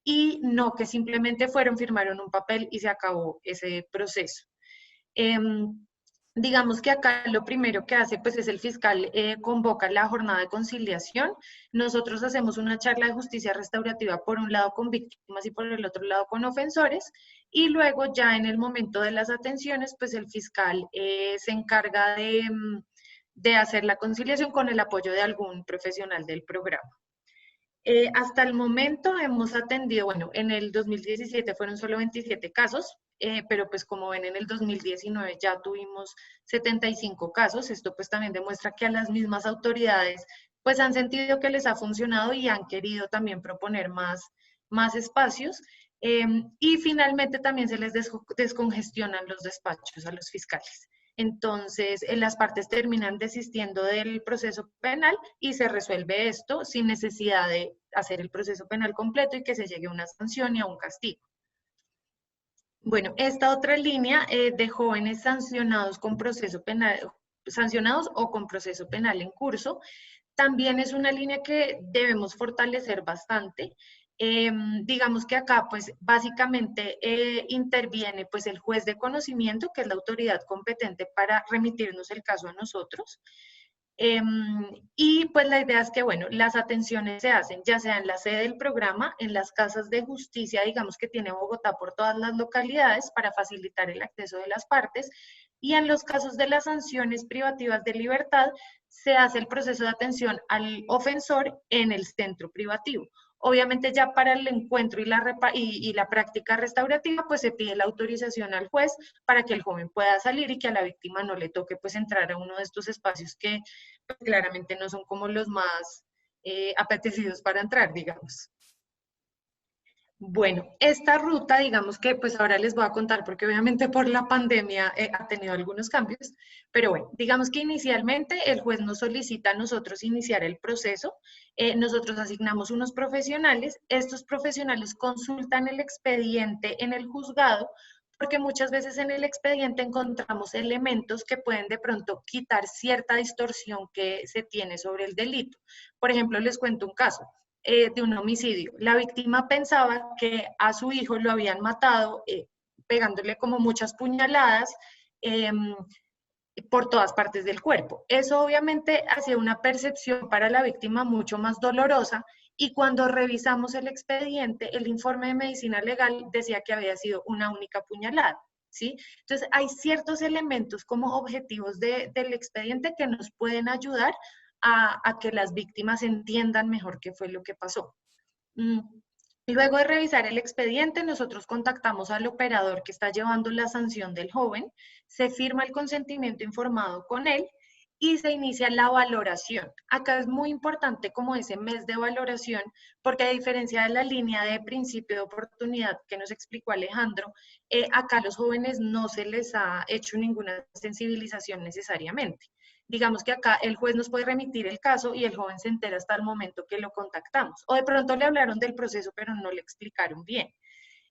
y no que simplemente fueron, firmaron un papel y se acabó ese proceso. Digamos que acá lo primero que hace pues es el fiscal convoca la jornada de conciliación. Nosotros hacemos una charla de justicia restaurativa por un lado con víctimas y por el otro lado con ofensores y luego ya en el momento de las atenciones pues el fiscal se encarga de hacer la conciliación con el apoyo de algún profesional del programa. Hasta el momento hemos atendido, bueno, en el 2017 fueron solo 27 casos, pero pues como ven en el 2019 ya tuvimos 75 casos. Esto pues también demuestra que a las mismas autoridades pues han sentido que les ha funcionado y han querido también proponer más espacios. Y finalmente también se les descongestionan los despachos a los fiscales. Entonces, las partes terminan desistiendo del proceso penal y se resuelve esto sin necesidad de hacer el proceso penal completo y que se llegue a una sanción y a un castigo. Bueno, esta otra línea de jóvenes sancionados con proceso penal, sancionados o con proceso penal en curso, también es una línea que debemos fortalecer bastante. Digamos que acá pues básicamente interviene pues el juez de conocimiento, que es la autoridad competente para remitirnos el caso a nosotros. Y pues la idea es que, bueno, las atenciones se hacen ya sea en la sede del programa, en las casas de justicia, digamos que tiene Bogotá por todas las localidades para facilitar el acceso de las partes, y en los casos de las sanciones privativas de libertad se hace el proceso de atención al ofensor en el centro privativo. Obviamente ya para el encuentro y la práctica restaurativa, pues se pide la autorización al juez para que el joven pueda salir y que a la víctima no le toque pues entrar a uno de estos espacios que pues, claramente no son como los más apetecidos para entrar, digamos. Bueno, esta ruta, digamos que pues ahora les voy a contar porque obviamente por la pandemia ha tenido algunos cambios, pero bueno, digamos que inicialmente el juez nos solicita a nosotros iniciar el proceso, nosotros asignamos unos profesionales, estos profesionales consultan el expediente en el juzgado, porque muchas veces en el expediente encontramos elementos que pueden de pronto quitar cierta distorsión que se tiene sobre el delito. Por ejemplo, les cuento un caso. De un homicidio. La víctima pensaba que a su hijo lo habían matado pegándole como muchas puñaladas por todas partes del cuerpo. Eso obviamente hacía una percepción para la víctima mucho más dolorosa y cuando revisamos el expediente, el informe de medicina legal decía que había sido una única puñalada. ¿Sí? Entonces, hay ciertos elementos como objetivos del expediente que nos pueden ayudar a que las víctimas entiendan mejor qué fue lo que pasó. Luego de revisar el expediente, nosotros contactamos al operador que está llevando la sanción del joven, se firma el consentimiento informado con él y se inicia la valoración. Acá es muy importante como ese mes de valoración, porque a diferencia de la línea de principio de oportunidad que nos explicó Alejandro, acá a los jóvenes no se les ha hecho ninguna sensibilización necesariamente. Digamos que acá el juez nos puede remitir el caso y el joven se entera hasta el momento que lo contactamos. O de pronto le hablaron del proceso, pero no le explicaron bien.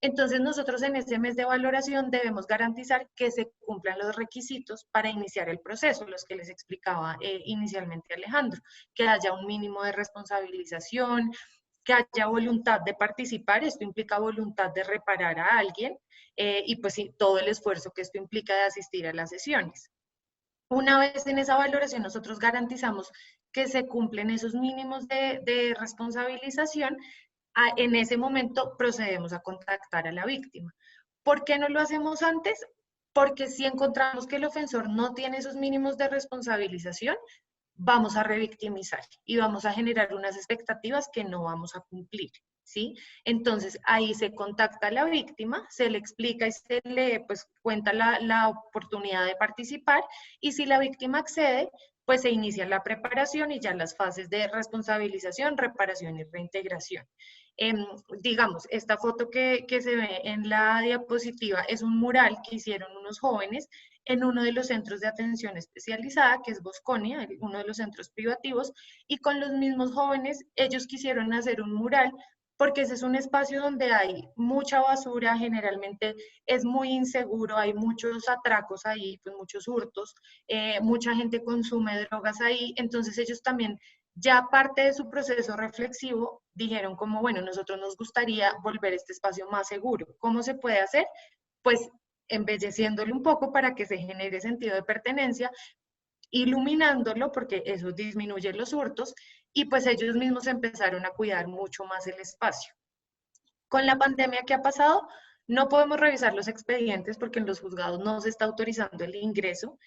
Entonces nosotros en este mes de valoración debemos garantizar que se cumplan los requisitos para iniciar el proceso, los que les explicaba inicialmente Alejandro, que haya un mínimo de responsabilización, que haya voluntad de participar, esto implica voluntad de reparar a alguien, y pues sí, todo el esfuerzo que esto implica de asistir a las sesiones. Una vez en esa valoración nosotros garantizamos que se cumplen esos mínimos de responsabilización, en ese momento procedemos a contactar a la víctima. ¿Por qué no lo hacemos antes? Porque si encontramos que el ofensor no tiene esos mínimos de responsabilización, vamos a revictimizar y vamos a generar unas expectativas que no vamos a cumplir, ¿sí? Entonces, ahí se contacta a la víctima, se le explica y se le pues, cuenta la oportunidad de participar, y si la víctima accede, pues se inicia la preparación y ya las fases de responsabilización, reparación y reintegración. Digamos, esta foto que se ve en la diapositiva es un mural que hicieron unos jóvenes en uno de los centros de atención especializada, que es Bosconia, uno de los centros privativos, y con los mismos jóvenes ellos quisieron hacer un mural porque ese es un espacio donde hay mucha basura, generalmente es muy inseguro, hay muchos atracos ahí, pues muchos hurtos, mucha gente consume drogas ahí, entonces ellos también, ya parte de su proceso reflexivo, dijeron como, bueno, nosotros nos gustaría volver este espacio más seguro. ¿Cómo se puede hacer? Pues embelleciéndolo un poco para que se genere sentido de pertenencia, iluminándolo porque eso disminuye los hurtos, y pues ellos mismos empezaron a cuidar mucho más el espacio. Con la pandemia que ha pasado, no podemos revisar los expedientes porque en los juzgados no se está autorizando el ingreso,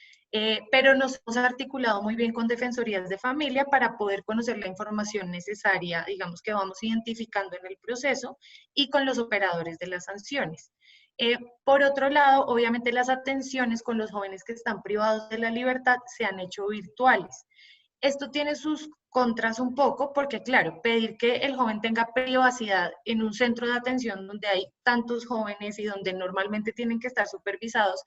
pero nos hemos articulado muy bien con defensorías de familia para poder conocer la información necesaria, digamos, que vamos identificando en el proceso, y con los operadores de las sanciones. Por otro lado, obviamente las atenciones con los jóvenes que están privados de la libertad se han hecho virtuales. Esto tiene sus contras un poco porque, claro, pedir que el joven tenga privacidad en un centro de atención donde hay tantos jóvenes y donde normalmente tienen que estar supervisados,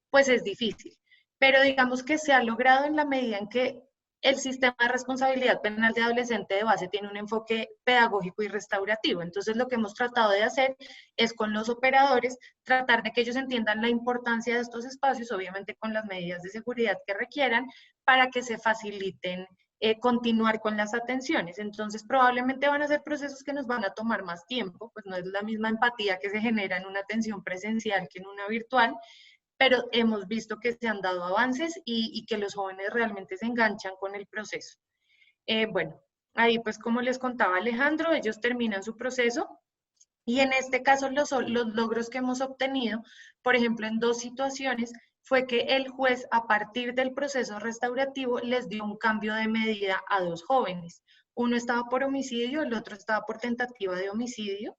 pues es difícil. Pero digamos que se ha logrado en la medida en que el sistema de responsabilidad penal de adolescente de base tiene un enfoque pedagógico y restaurativo. Entonces, lo que hemos tratado de hacer es con los operadores tratar de que ellos entiendan la importancia de estos espacios, obviamente con las medidas de seguridad que requieran, para que se faciliten continuar con las atenciones. Entonces, probablemente van a ser procesos que nos van a tomar más tiempo, pues no es la misma empatía que se genera en una atención presencial que en una virtual, pero hemos visto que se han dado avances y que los jóvenes realmente se enganchan con el proceso. Bueno, ahí pues como les contaba Alejandro, ellos terminan su proceso, y en este caso los logros que hemos obtenido, por ejemplo, en 2 situaciones, fue que el juez, a partir del proceso restaurativo, les dio un cambio de medida a 2 jóvenes. Uno estaba por homicidio, el otro estaba por tentativa de homicidio.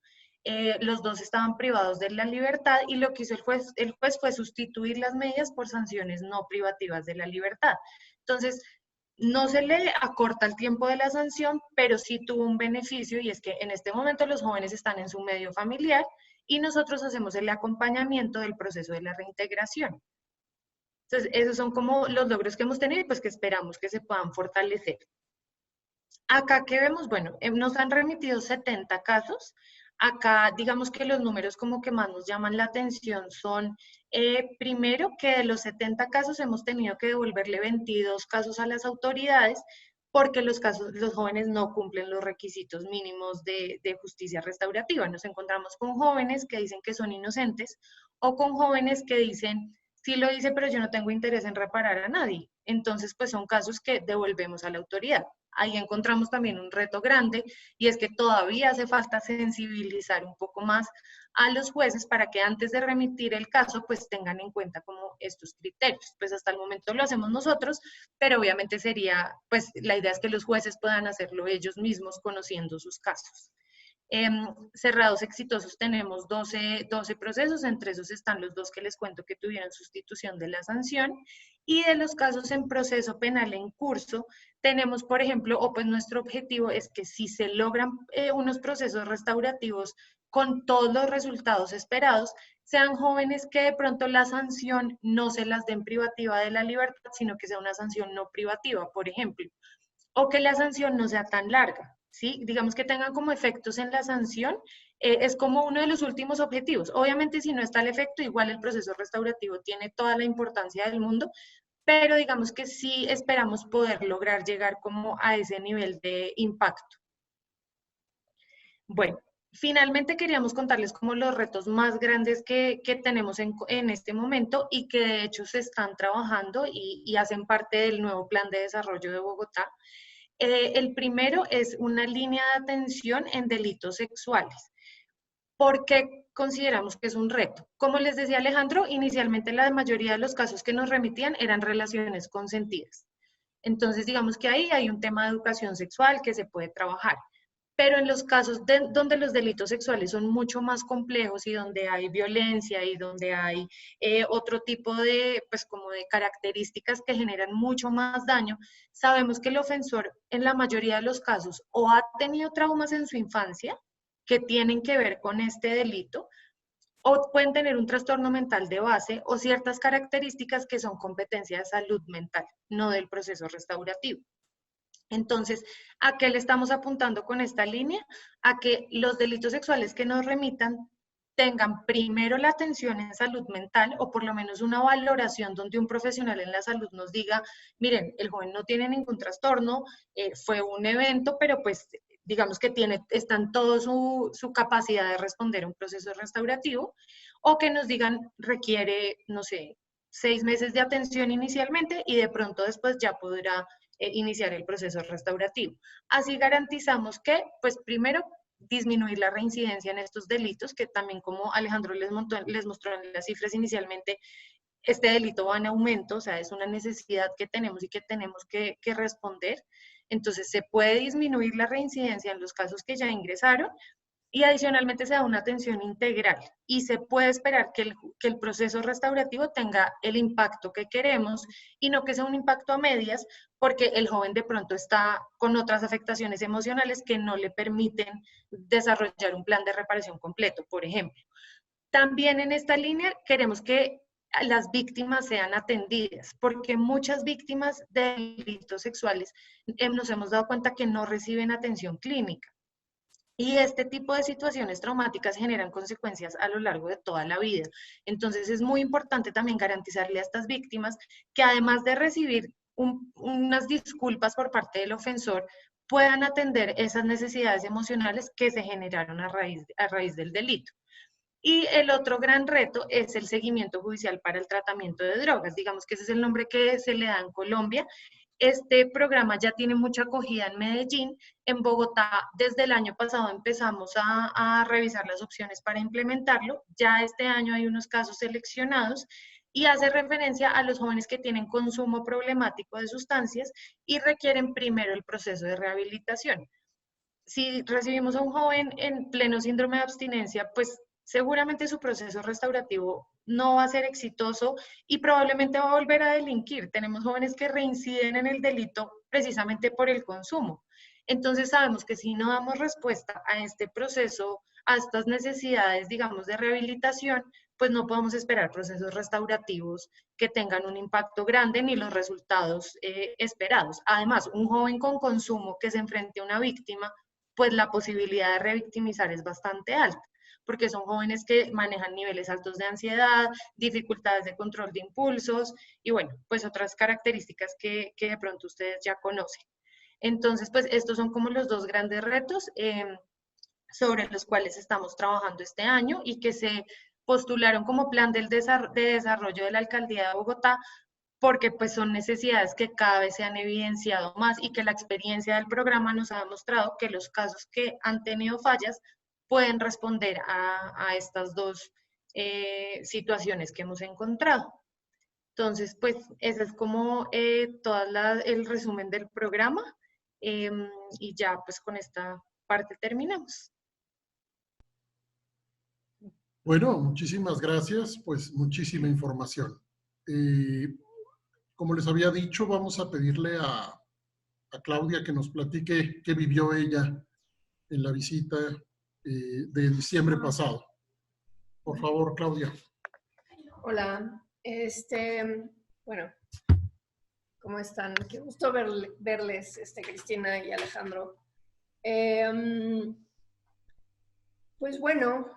Los 2 estaban privados de la libertad, y lo que hizo el juez fue sustituir las medidas por sanciones no privativas de la libertad. Entonces, no se le acorta el tiempo de la sanción, pero sí tuvo un beneficio, y es que en este momento los jóvenes están en su medio familiar y nosotros hacemos el acompañamiento del proceso de la reintegración. Entonces, esos son como los logros que hemos tenido y pues que esperamos que se puedan fortalecer. Acá que vemos, bueno, nos han remitido 70 casos. Acá, digamos que los números como que más nos llaman la atención son, primero, que de los 70 casos hemos tenido que devolverle 22 casos a las autoridades porque los jóvenes no cumplen los requisitos mínimos de justicia restaurativa. Nos encontramos con jóvenes que dicen que son inocentes, o con jóvenes que dicen, sí lo hice, pero yo no tengo interés en reparar a nadie. Entonces, pues son casos que devolvemos a la autoridad. Ahí encontramos también un reto grande, y es que todavía hace falta sensibilizar un poco más a los jueces para que antes de remitir el caso pues tengan en cuenta como estos criterios. Pues hasta el momento lo hacemos nosotros, pero obviamente sería, pues la idea es que los jueces puedan hacerlo ellos mismos conociendo sus casos. Cerrados exitosos tenemos 12 procesos, entre esos están los 2 que les cuento que tuvieron sustitución de la sanción, y de los casos en proceso penal en curso, tenemos, por ejemplo, o pues nuestro objetivo es que si se logran unos procesos restaurativos con todos los resultados esperados, sean jóvenes que de pronto la sanción no se las den privativa de la libertad, sino que sea una sanción no privativa, por ejemplo, o que la sanción no sea tan larga, ¿sí? Digamos que tengan como efectos en la sanción, es como uno de los últimos objetivos. Obviamente, si no está el efecto, igual el proceso restaurativo tiene toda la importancia del mundo, pero digamos que sí esperamos poder lograr llegar como a ese nivel de impacto. Bueno, finalmente queríamos contarles como los retos más grandes que tenemos en este momento y que de hecho se están trabajando y hacen parte del nuevo plan de desarrollo de Bogotá. El primero es una línea de atención en delitos sexuales. ¿Por qué consideramos que es un reto? Como les decía Alejandro, inicialmente la mayoría de los casos que nos remitían eran relaciones consentidas. Entonces, digamos que ahí hay un tema de educación sexual que se puede trabajar. Pero en los casos donde los delitos sexuales son mucho más complejos y donde hay violencia y donde hay otro tipo de, pues como de características que generan mucho más daño, sabemos que el ofensor en la mayoría de los casos o ha tenido traumas en su infancia que tienen que ver con este delito, o pueden tener un trastorno mental de base o ciertas características que son competencia de salud mental, no del proceso restaurativo. Entonces, ¿a qué le estamos apuntando con esta línea? A que los delitos sexuales que nos remitan tengan primero la atención en salud mental o por lo menos una valoración donde un profesional en la salud nos diga, miren, el joven no tiene ningún trastorno, fue un evento, pero pues digamos que está en toda su capacidad de responder a un proceso restaurativo, o que nos digan requiere, no sé, 6 meses de atención inicialmente y de pronto después ya podrá iniciar el proceso restaurativo. Así garantizamos que, pues primero, disminuir la reincidencia en estos delitos, que también como Alejandro les mostró en las cifras inicialmente, este delito va en aumento, o sea, es una necesidad que tenemos y que tenemos que responder. Entonces, se puede disminuir la reincidencia en los casos que ya ingresaron y adicionalmente se da una atención integral y se puede esperar que el proceso restaurativo tenga el impacto que queremos y no que sea un impacto a medias, porque el joven de pronto está con otras afectaciones emocionales que no le permiten desarrollar un plan de reparación completo, por ejemplo. También en esta línea queremos que las víctimas sean atendidas, porque muchas víctimas de delitos sexuales nos hemos dado cuenta que no reciben atención clínica. Y este tipo de situaciones traumáticas generan consecuencias a lo largo de toda la vida. Entonces es muy importante también garantizarle a estas víctimas que además de recibir unas disculpas por parte del ofensor, puedan atender esas necesidades emocionales que se generaron a raíz del delito. Y el otro gran reto es el seguimiento judicial para el tratamiento de drogas. Digamos que ese es el nombre que se le da en Colombia. Este programa ya tiene mucha acogida en Medellín. En Bogotá, desde el año pasado empezamos a revisar las opciones para implementarlo. Ya este año hay unos casos seleccionados y hace referencia a los jóvenes que tienen consumo problemático de sustancias y requieren primero el proceso de rehabilitación. Si recibimos a un joven en pleno síndrome de abstinencia, pues seguramente su proceso restaurativo no va a ser exitoso y probablemente va a volver a delinquir. Tenemos jóvenes que reinciden en el delito precisamente por el consumo. Entonces sabemos que si no damos respuesta a este proceso, a estas necesidades, digamos, de rehabilitación, pues no podemos esperar procesos restaurativos que tengan un impacto grande ni los resultados esperados. Además, un joven con consumo que se enfrente a una víctima, pues la posibilidad de revictimizar es bastante alta, porque son jóvenes que manejan niveles altos de ansiedad, dificultades de control de impulsos y bueno, pues otras características que de pronto ustedes ya conocen. Entonces, pues estos son como los dos grandes retos sobre los cuales estamos trabajando este año y que se postularon como plan de desarrollo de la Alcaldía de Bogotá, porque pues son necesidades que cada vez se han evidenciado más y que la experiencia del programa nos ha demostrado que los casos que han tenido fallas pueden responder a estas dos situaciones que hemos encontrado. Entonces, pues ese es como todo el resumen del programa y ya pues con esta parte terminamos. Bueno, muchísimas gracias, pues muchísima información. Como les había dicho, vamos a pedirle a Claudia que nos platique qué vivió ella en la visita de diciembre pasado. Por favor, Claudia. Hola, bueno, ¿cómo están? Qué gusto verles, Cristina y Alejandro. Pues bueno,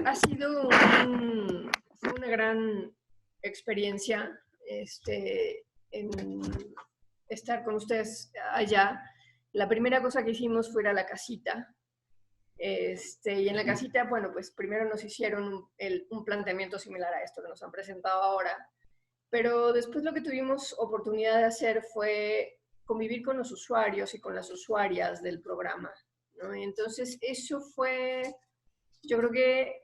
ha sido una gran experiencia en estar con ustedes allá. La primera cosa que hicimos fue ir a la casita Y en la casita, bueno, pues primero nos hicieron un planteamiento similar a esto que nos han presentado ahora, pero después lo que tuvimos oportunidad de hacer fue convivir con los usuarios y con las usuarias del programa, ¿no? Y entonces eso fue, yo creo que,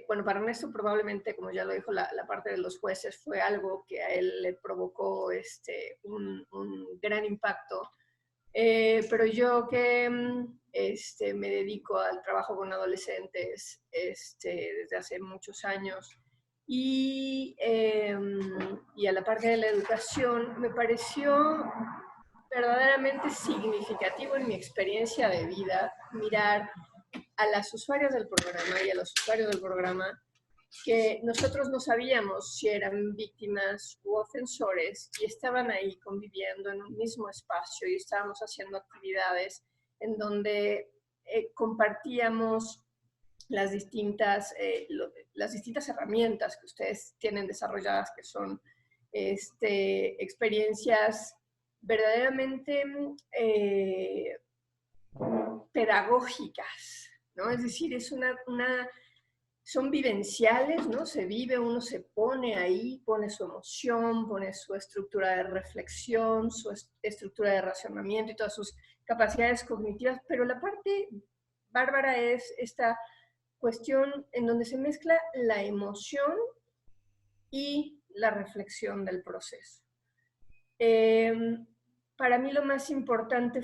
bueno, para Ernesto probablemente, como ya lo dijo, la parte de los jueces fue algo que a él le provocó un gran impacto. Pero yo que me dedico al trabajo con adolescentes desde hace muchos años y a la parte de la educación, me pareció verdaderamente significativo en mi experiencia de vida mirar a las usuarias del programa y a los usuarios del programa que nosotros no sabíamos si eran víctimas u ofensores y estaban ahí conviviendo en un mismo espacio y estábamos haciendo actividades en donde compartíamos las distintas herramientas que ustedes tienen desarrolladas, que son experiencias verdaderamente pedagógicas, ¿no? Es decir, es son vivenciales, ¿no? Se vive, uno se pone ahí, pone su emoción, pone su estructura de reflexión, su estructura de razonamiento y todas sus capacidades cognitivas, pero la parte bárbara es esta cuestión en donde se mezcla la emoción y la reflexión del proceso. Para mí lo más importante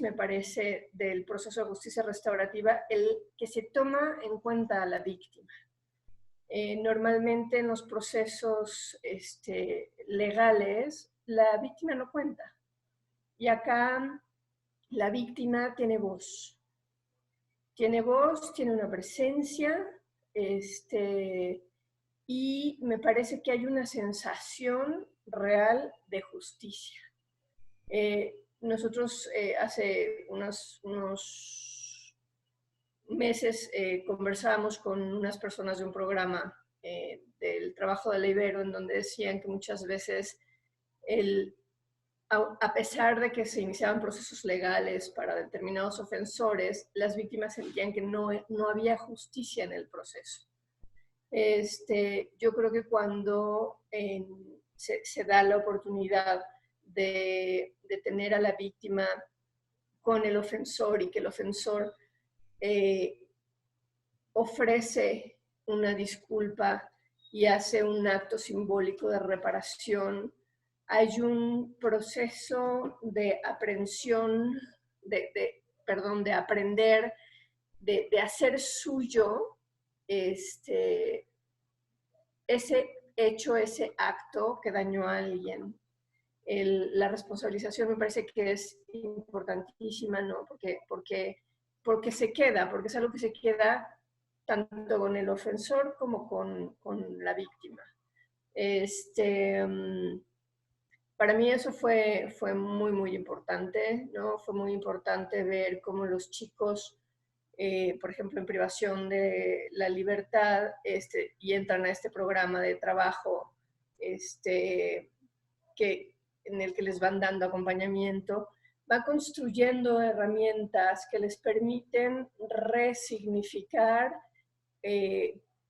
me parece, del proceso de justicia restaurativa, el que se toma en cuenta a la víctima. Normalmente en los procesos legales, la víctima no cuenta. Y acá la víctima tiene voz. Tiene voz, tiene una presencia, y me parece que hay una sensación real de justicia. Nosotros hace unos meses conversábamos con unas personas de un programa del trabajo de la Ibero, en donde decían que muchas veces, a pesar de que se iniciaban procesos legales para determinados ofensores, las víctimas sentían que no había justicia en el proceso. Yo creo que cuando se da la oportunidad de tener a la víctima con el ofensor y que el ofensor ofrece una disculpa y hace un acto simbólico de reparación, hay un proceso de aprehensión, de aprender, de hacer suyo ese hecho, ese acto que dañó a alguien. La responsabilización me parece que es importantísima, ¿no? Porque se queda, porque es algo que se queda tanto con el ofensor como con la víctima. Para mí eso fue muy, muy importante, ¿no? Fue muy importante ver cómo los chicos, por ejemplo, en privación de la libertad, y entran a este programa de trabajo, en el que les van dando acompañamiento, va construyendo herramientas que les permiten resignificar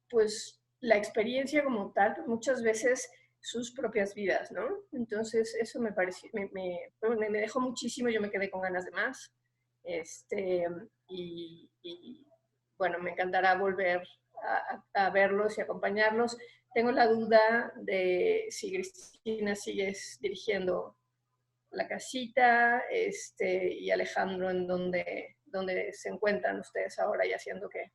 pues la experiencia como tal, pues muchas veces sus propias vidas, ¿no? Entonces eso me pareció, me dejó muchísimo, yo me quedé con ganas de más, y bueno, me encantará volver a verlos y acompañarlos. Tengo la duda de si Cristina sigues dirigiendo la casita, y Alejandro, en dónde se encuentran ustedes ahora y haciendo qué.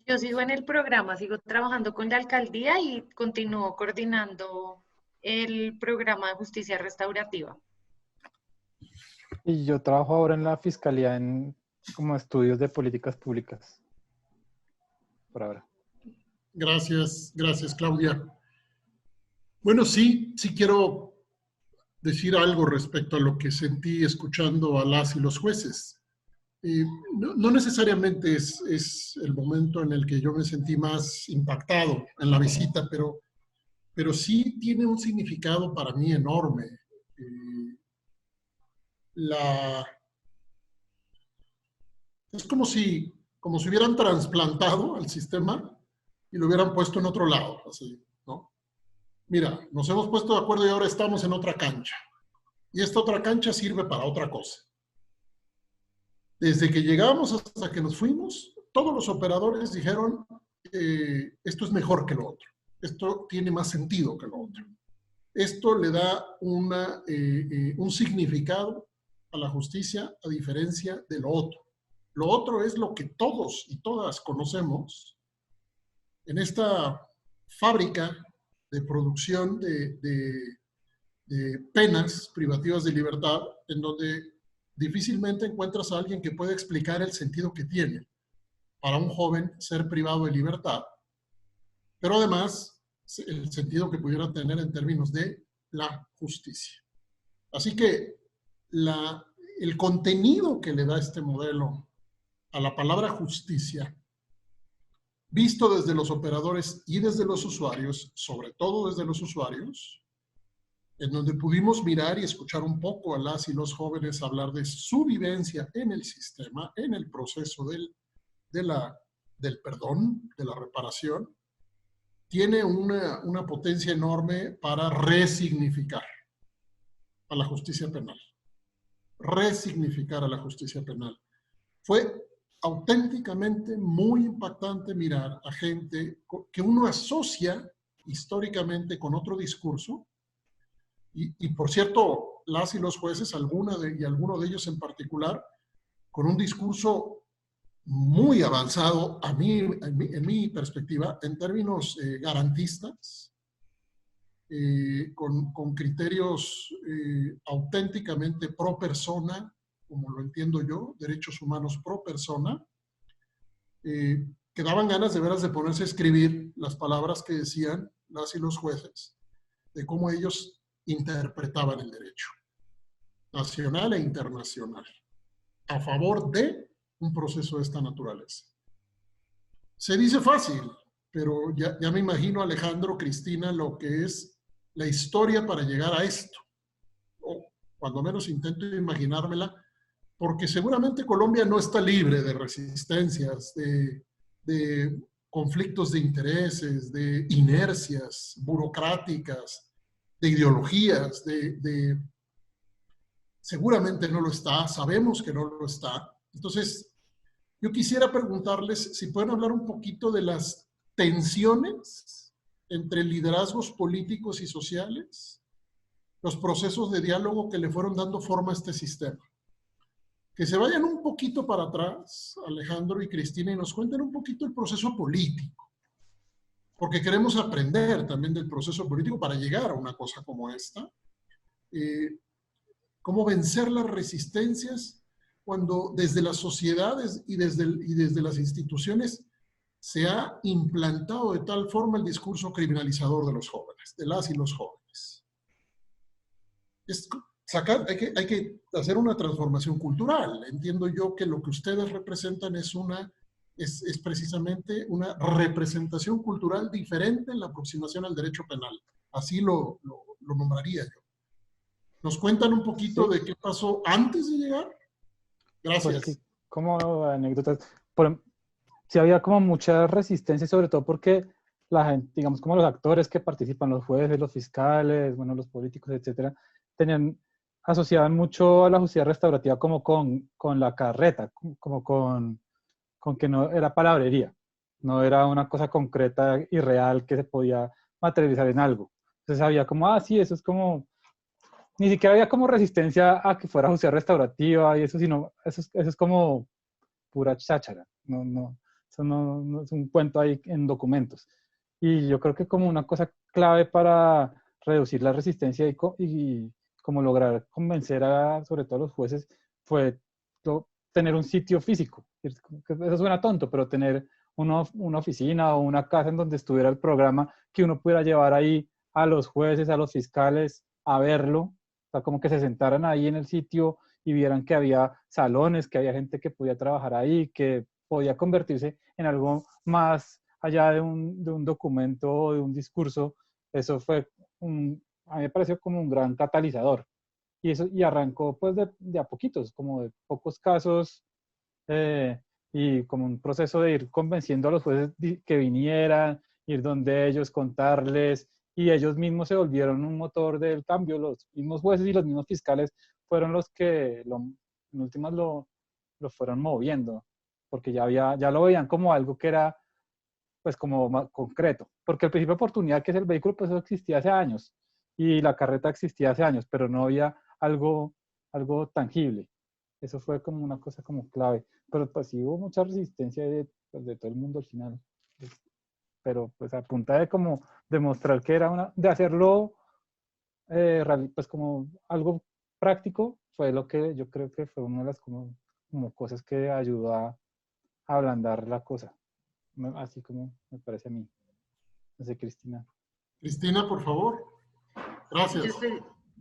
Yo sigo en el programa, sigo trabajando con la alcaldía y continúo coordinando el programa de justicia restaurativa. Y yo trabajo ahora en la fiscalía como estudios de políticas públicas. Por ahora. Gracias, Claudia. Bueno, sí quiero decir algo respecto a lo que sentí escuchando a las y los jueces. No necesariamente es el momento en el que yo me sentí más impactado en la visita, pero sí tiene un significado para mí enorme. es como si hubieran trasplantado al sistema y lo hubieran puesto en otro lado, así, ¿no? Mira, nos hemos puesto de acuerdo y ahora estamos en otra cancha. Y esta otra cancha sirve para otra cosa. Desde que llegamos hasta que nos fuimos, todos los operadores dijeron, esto es mejor que lo otro. Esto tiene más sentido que lo otro. Esto le da un significado a la justicia a diferencia de lo otro. Lo otro es lo que todos y todas conocemos en esta fábrica de producción de penas privativas de libertad, en donde difícilmente encuentras a alguien que pueda explicar el sentido que tiene para un joven ser privado de libertad, pero además el sentido que pudiera tener en términos de la justicia. Así que el contenido que le da este modelo a la palabra justicia, visto desde los operadores y desde los usuarios, sobre todo desde los usuarios, en donde pudimos mirar y escuchar un poco a las y los jóvenes hablar de su vivencia en el sistema, en el proceso del perdón, de la reparación, tiene una potencia enorme para resignificar a la justicia penal. Resignificar a la justicia penal. Fue auténticamente muy impactante mirar a gente que uno asocia históricamente con otro discurso, y por cierto, las y los jueces, alguno de ellos en particular, con un discurso muy avanzado, en mi perspectiva, en términos garantistas, con criterios auténticamente pro persona, como lo entiendo yo, derechos humanos pro persona, que daban ganas de veras de ponerse a escribir las palabras que decían las y los jueces, de cómo ellos interpretaban el derecho nacional e internacional a favor de un proceso de esta naturaleza. Se dice fácil, pero ya me imagino, Alejandro, Cristina, lo que es la historia para llegar a esto. O cuando menos intento imaginármela, porque seguramente Colombia no está libre de resistencias, de conflictos de intereses, de inercias burocráticas, de ideologías, seguramente no lo está, sabemos que no lo está. Entonces, yo quisiera preguntarles si pueden hablar un poquito de las tensiones entre liderazgos políticos y sociales, los procesos de diálogo que le fueron dando forma a este sistema. Que se vayan un poquito para atrás, Alejandro y Cristina, y nos cuenten un poquito el proceso político, porque queremos aprender también del proceso político para llegar a una cosa como esta. Cómo vencer las resistencias cuando desde las sociedades y desde las instituciones se ha implantado de tal forma el discurso criminalizador de los jóvenes, de las y los jóvenes. Hay que hacer una transformación cultural. Entiendo yo que lo que ustedes representan es precisamente una representación cultural diferente en la aproximación al derecho penal. Así lo nombraría yo. ¿Nos cuentan un poquito de qué pasó antes de llegar? Gracias. Pues sí, como anécdotas. Sí había como mucha resistencia, sobre todo porque la gente, digamos, como los actores que participan, los jueces, los fiscales, bueno, los políticos, etcétera, asociaban mucho a la justicia restaurativa como con la carreta, como con que no era palabrería, no era una cosa concreta y real que se podía materializar en algo. Entonces había como, sí, eso es como... Ni siquiera había como resistencia a que fuera justicia restaurativa y eso, sino eso es como pura cháchara. Eso no es un cuento ahí en documentos. Y yo creo que como una cosa clave para reducir la resistencia y como lograr convencer sobre todo a los jueces fue tener un sitio físico. Eso suena tonto, pero tener una oficina o una casa en donde estuviera el programa que uno pudiera llevar ahí a los jueces, a los fiscales, a verlo. O sea, como que se sentaran ahí en el sitio y vieran que había salones, que había gente que podía trabajar ahí, que podía convertirse en algo más allá de un documento o de un discurso. Eso fue a mí me pareció como un gran catalizador. y arrancó pues de a poquitos, como de pocos casos, y como un proceso de ir convenciendo a los jueces que vinieran, ir donde ellos, contarles, y ellos mismos se volvieron un motor del cambio. Los mismos jueces y los mismos fiscales fueron los que en últimas lo fueron moviendo, porque ya lo veían como algo que era pues como más concreto, porque el principio de oportunidad, que es el vehículo, pues eso existía hace años, y la carreta existía hace años, pero no había algo tangible. Eso fue como una cosa como clave, pero pues sí hubo mucha resistencia pues, de todo el mundo al final, pero pues a punta de como demostrar que era de hacerlo pues como algo práctico, fue lo que yo creo que fue una de las como cosas que ayudó a ablandar la cosa, así como me parece a mí. No sé, Cristina. Cristina, por favor. Gracias.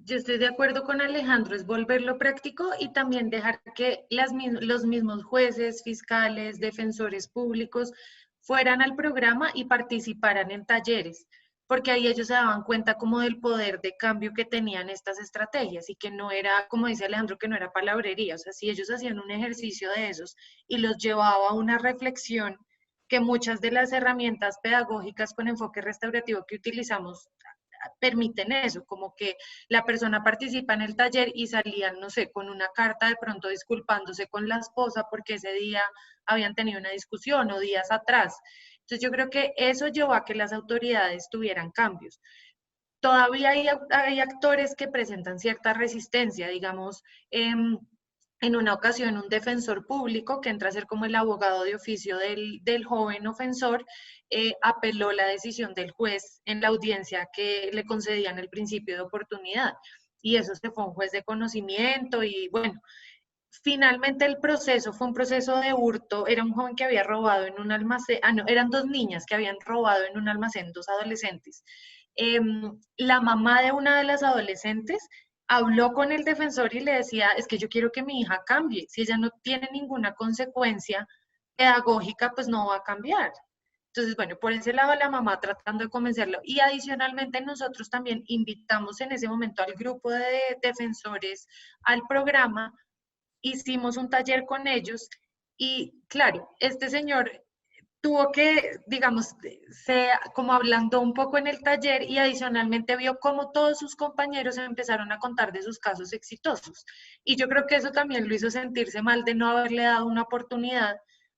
Yo estoy de acuerdo con Alejandro, es volverlo práctico y también dejar que los mismos jueces, fiscales, defensores públicos fueran al programa y participaran en talleres, porque ahí ellos se daban cuenta como del poder de cambio que tenían estas estrategias y que no era, como dice Alejandro, que no era palabrería. O sea, si ellos hacían un ejercicio de esos y los llevaba a una reflexión, que muchas de las herramientas pedagógicas con enfoque restaurativo que utilizamos permiten eso, como que la persona participa en el taller y salían, no sé, con una carta de pronto disculpándose con la esposa porque ese día habían tenido una discusión o días atrás. Entonces yo creo que eso llevó a que las autoridades tuvieran cambios. Todavía hay actores que presentan cierta resistencia, digamos, en una ocasión un defensor público que entra a ser como el abogado de oficio del joven ofensor, apeló la decisión del juez en la audiencia que le concedían el principio de oportunidad. Y eso se fue un juez de conocimiento y bueno, finalmente el proceso fue un proceso de hurto. Era un joven que había robado en un almacén, no, eran dos niñas que habían robado en un almacén, dos adolescentes. La mamá de una de las adolescentes habló con el defensor y le decía, es que yo quiero que mi hija cambie, si ella no tiene ninguna consecuencia pedagógica, pues no va a cambiar. Entonces, bueno, por ese lado la mamá tratando de convencerlo. Y adicionalmente nosotros también invitamos en ese momento al grupo de defensores al programa, hicimos un taller con ellos y claro, este señor tuvo que, digamos, como hablando un poco en el taller y adicionalmente vio cómo todos sus compañeros empezaron a contar de sus casos exitosos. Y yo creo que eso también lo hizo sentirse mal de no haberle dado una oportunidad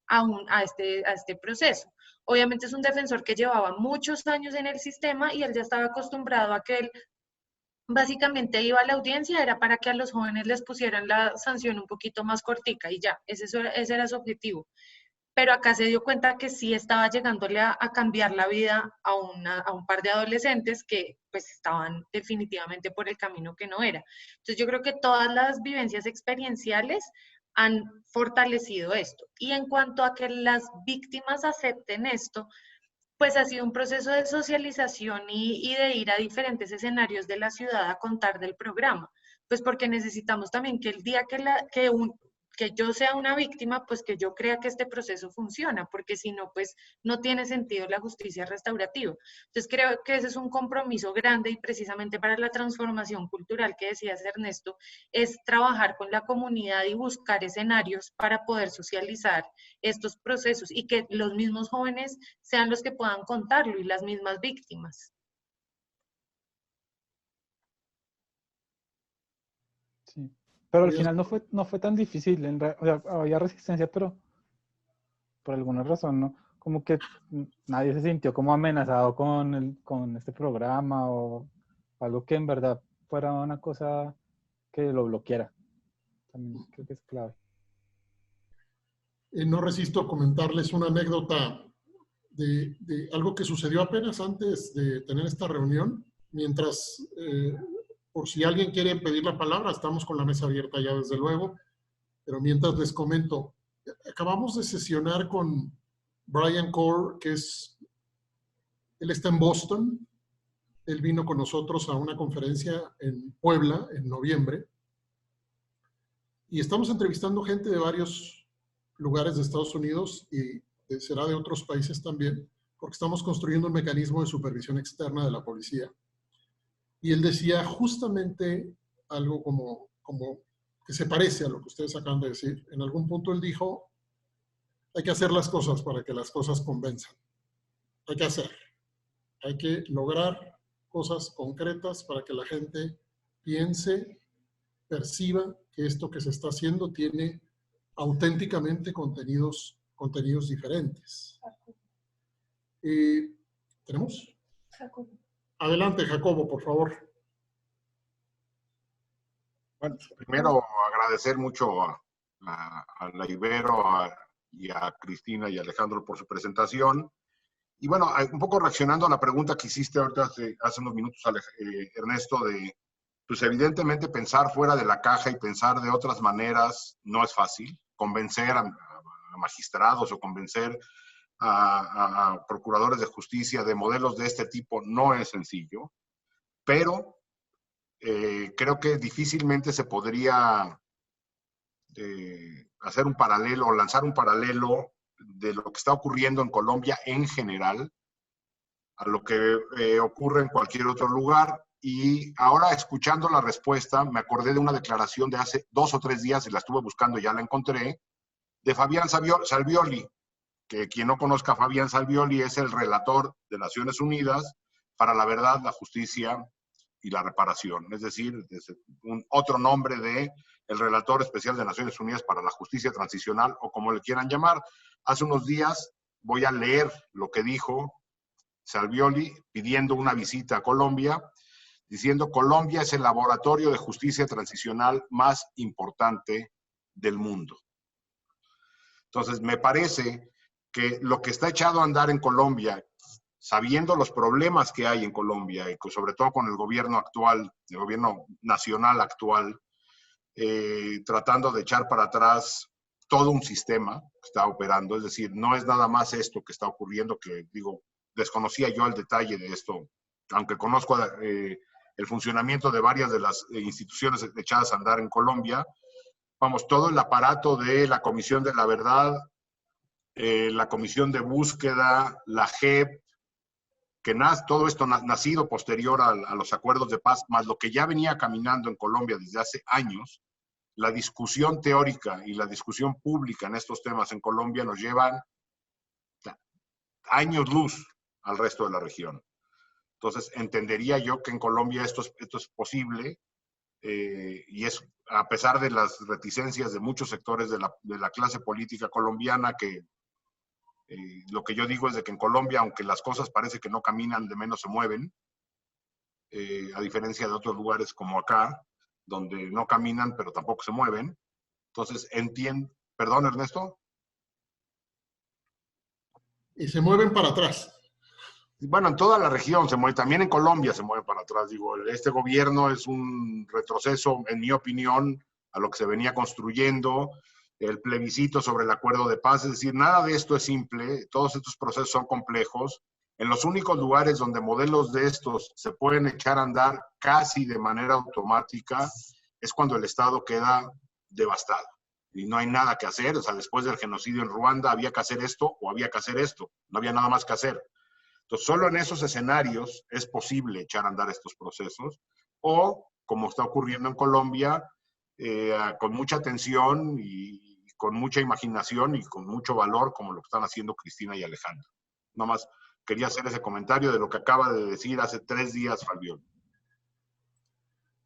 a este proceso. Obviamente es un defensor que llevaba muchos años en el sistema y él ya estaba acostumbrado a que él básicamente iba a la audiencia, era para que a los jóvenes les pusieran la sanción un poquito más cortica y ya, ese era su objetivo. Pero acá se dio cuenta que sí estaba llegándole a cambiar la vida a un par de adolescentes que pues estaban definitivamente por el camino que no era. Entonces yo creo que todas las vivencias experienciales han fortalecido esto. Y en cuanto a que las víctimas acepten esto, pues ha sido un proceso de socialización y de ir a diferentes escenarios de la ciudad a contar del programa, pues porque necesitamos también que el día que yo sea una víctima, pues que yo crea que este proceso funciona, porque si no, pues no tiene sentido la justicia restaurativa. Entonces creo que ese es un compromiso grande y precisamente para la transformación cultural que decías, Ernesto, es trabajar con la comunidad y buscar escenarios para poder socializar estos procesos y que los mismos jóvenes sean los que puedan contarlo y las mismas víctimas. Sí. Pero al final no fue tan difícil, o sea, había resistencia, pero por alguna razón, ¿no? Como que nadie se sintió como amenazado con este programa o algo que en verdad fuera una cosa que lo bloqueara. También creo que es clave. No resisto a comentarles una anécdota de algo que sucedió apenas antes de tener esta reunión, mientras... por si alguien quiere pedir la palabra, estamos con la mesa abierta ya desde luego, pero mientras les comento, acabamos de sesionar con Brian Corr, él está en Boston, él vino con nosotros a una conferencia en Puebla en noviembre, y estamos entrevistando gente de varios lugares de Estados Unidos y será de otros países también, porque estamos construyendo un mecanismo de supervisión externa de la policía. Y él decía, justamente algo como que se parece a lo que ustedes acaban de decir. En algún punto él dijo, hay que hacer las cosas para que las cosas convenzan. Hay que hacer. Hay que lograr cosas concretas para que la gente piense, perciba que esto que se está haciendo tiene auténticamente contenidos diferentes. ¿Tenemos? Jacobo. Adelante, Jacobo, por favor. Bueno, primero agradecer mucho a la Ibero y a Cristina y a Alejandro por su presentación. Y bueno, un poco reaccionando a la pregunta que hiciste ahorita hace unos minutos, Ernesto, de, pues evidentemente pensar fuera de la caja y pensar de otras maneras no es fácil. Convencer a magistrados o convencer a procuradores de justicia de modelos de este tipo no es sencillo, pero creo que difícilmente se podría hacer un paralelo o lanzar un paralelo de lo que está ocurriendo en Colombia en general a lo que ocurre en cualquier otro lugar. Y ahora, escuchando la respuesta, me acordé de una declaración de hace 2 o 3 días, y la estuve buscando y ya la encontré, de Fabián Salvioli, que quien no conozca a Fabián Salvioli es el relator de Naciones Unidas para la verdad, la justicia y la reparación. Es decir, otro nombre de el relator especial de Naciones Unidas para la justicia transicional, o como le quieran llamar. Hace unos días voy a leer lo que dijo Salvioli pidiendo una visita a Colombia, diciendo: Colombia es el laboratorio de justicia transicional más importante del mundo. Entonces, me parece que lo que está echado a andar en Colombia, sabiendo los problemas que hay en Colombia, y sobre todo con el gobierno actual, el gobierno nacional actual, tratando de echar para atrás todo un sistema que está operando. Es decir, no es nada más esto que está ocurriendo, que digo, desconocía yo el detalle de esto, aunque conozco el funcionamiento de varias de las instituciones echadas a andar en Colombia. Vamos, todo el aparato de la Comisión de la Verdad, la Comisión de Búsqueda, la JEP, que todo esto nacido posterior a los acuerdos de paz, más lo que ya venía caminando en Colombia desde hace años. La discusión teórica y la discusión pública en estos temas en Colombia nos llevan años luz al resto de la región. Entonces, entendería yo que en Colombia esto es posible, y es a pesar de las reticencias de muchos sectores de la clase política colombiana, que lo que yo digo es de que en Colombia, aunque las cosas parece que no caminan, de menos se mueven, a diferencia de otros lugares como acá, donde no caminan, pero tampoco se mueven. Entonces, ¿Perdón, Ernesto? Y se mueven para atrás. Bueno, en toda la región se mueve, también en Colombia se mueve para atrás. Digo, este gobierno es un retroceso, en mi opinión, a lo que se venía construyendo, el plebiscito sobre el acuerdo de paz. Es decir, nada de esto es simple, todos estos procesos son complejos. En los únicos lugares donde modelos de estos se pueden echar a andar casi de manera automática es cuando el Estado queda devastado y no hay nada que hacer. O sea, después del genocidio en Ruanda había que hacer esto o había que hacer esto, no había nada más que hacer. Entonces, solo en esos escenarios es posible echar a andar estos procesos, o, como está ocurriendo en Colombia, con mucha atención y con mucha imaginación y con mucho valor, como lo que están haciendo Cristina y Alejandro. Nomás quería hacer ese comentario de lo que acaba de decir hace 3 días Fabián.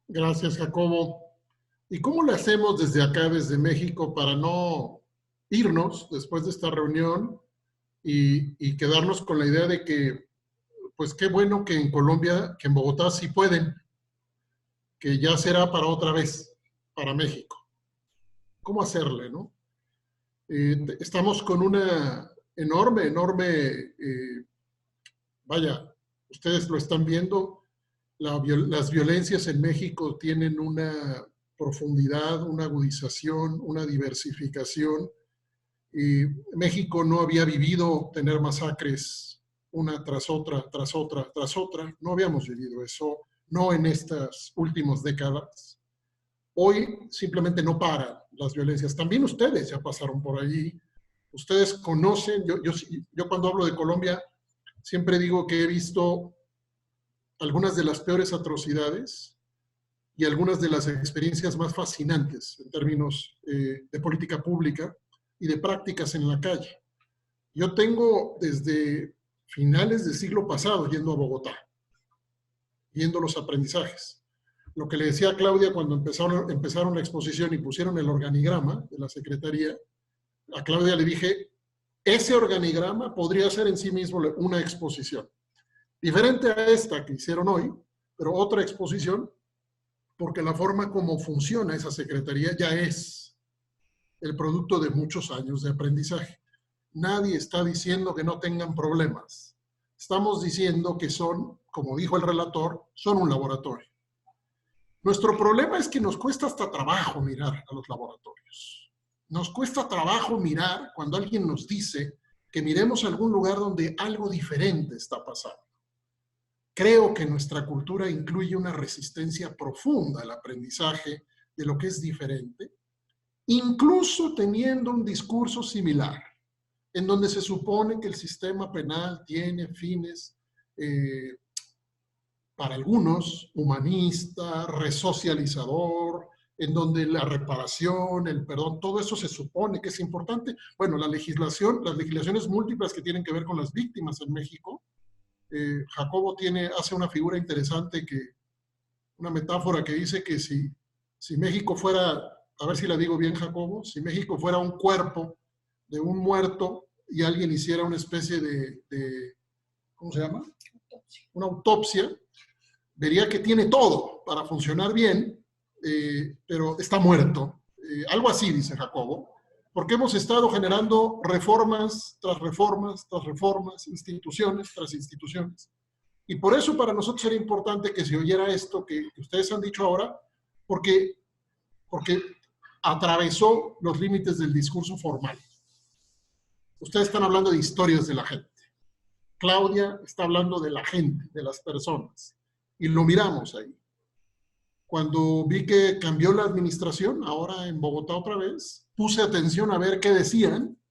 Gracias, Jacobo. ¿Y cómo le hacemos desde acá, desde México, para no irnos después de esta reunión y quedarnos con la idea de que, pues qué bueno que en Colombia, que en Bogotá sí pueden, que ya será para otra vez, para México? ¿Cómo hacerle, no? Estamos con una enorme, vaya, ustedes lo están viendo, las violencias en México tienen una profundidad, una agudización, una diversificación. México no había vivido tener masacres una tras otra, tras otra, tras otra. No habíamos vivido eso, no en estas últimas décadas. Hoy simplemente no paran las violencias. También ustedes ya pasaron por allí. Ustedes conocen, yo cuando hablo de Colombia siempre digo que he visto algunas de las peores atrocidades y algunas de las experiencias más fascinantes en términos de política pública y de prácticas en la calle. Yo tengo desde finales del siglo pasado yendo a Bogotá, viendo los aprendizajes. Lo que le decía a Claudia cuando empezaron la exposición y pusieron el organigrama de la Secretaría, a Claudia le dije, ese organigrama podría ser en sí mismo una exposición. Diferente a esta que hicieron hoy, pero otra exposición, porque la forma como funciona esa Secretaría ya es el producto de muchos años de aprendizaje. Nadie está diciendo que no tengan problemas. Estamos diciendo que son, como dijo el relator, son un laboratorio. Nuestro problema es que nos cuesta hasta trabajo mirar a los laboratorios. Nos cuesta trabajo mirar cuando alguien nos dice que miremos a algún lugar donde algo diferente está pasando. Creo que nuestra cultura incluye una resistencia profunda al aprendizaje de lo que es diferente, incluso teniendo un discurso similar, en donde se supone que el sistema penal tiene fines, para algunos, humanista, resocializador, en donde la reparación, el perdón, todo eso se supone que es importante. Bueno, las legislaciones múltiples que tienen que ver con las víctimas en México, Jacobo hace una figura interesante, una metáfora que dice que si México fuera, a ver si la digo bien, Jacobo, si México fuera un cuerpo de un muerto y alguien hiciera una especie de ¿cómo se llama? Una autopsia, vería que tiene todo para funcionar bien, pero está muerto. Algo así, dice Jacobo, porque hemos estado generando reformas tras reformas, tras reformas, instituciones tras instituciones. Y por eso para nosotros era importante que se oyera esto que ustedes han dicho ahora, porque atravesó los límites del discurso formal. Ustedes están hablando de historias de la gente. Claudia está hablando de la gente, de las personas. Y lo miramos ahí. Cuando vi que cambió la administración, ahora en Bogotá otra vez, puse atención a ver qué decían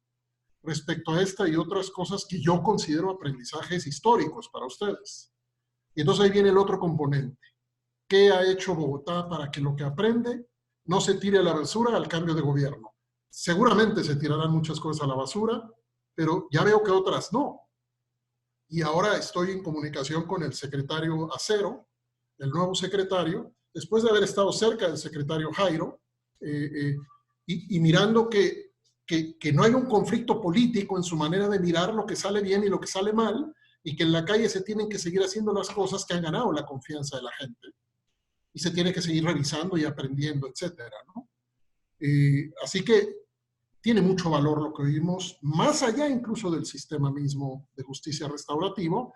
respecto a esta y otras cosas que yo considero aprendizajes históricos para ustedes. Y entonces ahí viene el otro componente. ¿Qué ha hecho Bogotá para que lo que aprende no se tire a la basura al cambio de gobierno? Seguramente se tirarán muchas cosas a la basura, pero ya veo que otras no. Y ahora estoy en comunicación con el secretario Acero, el nuevo secretario, después de haber estado cerca del secretario Jairo, y mirando que no hay un conflicto político en su manera de mirar lo que sale bien y lo que sale mal, y que en la calle se tienen que seguir haciendo las cosas que han ganado la confianza de la gente. Y se tiene que seguir revisando y aprendiendo, etcétera, ¿no? Así que tiene mucho valor lo que vimos, más allá incluso del sistema mismo de justicia restaurativa,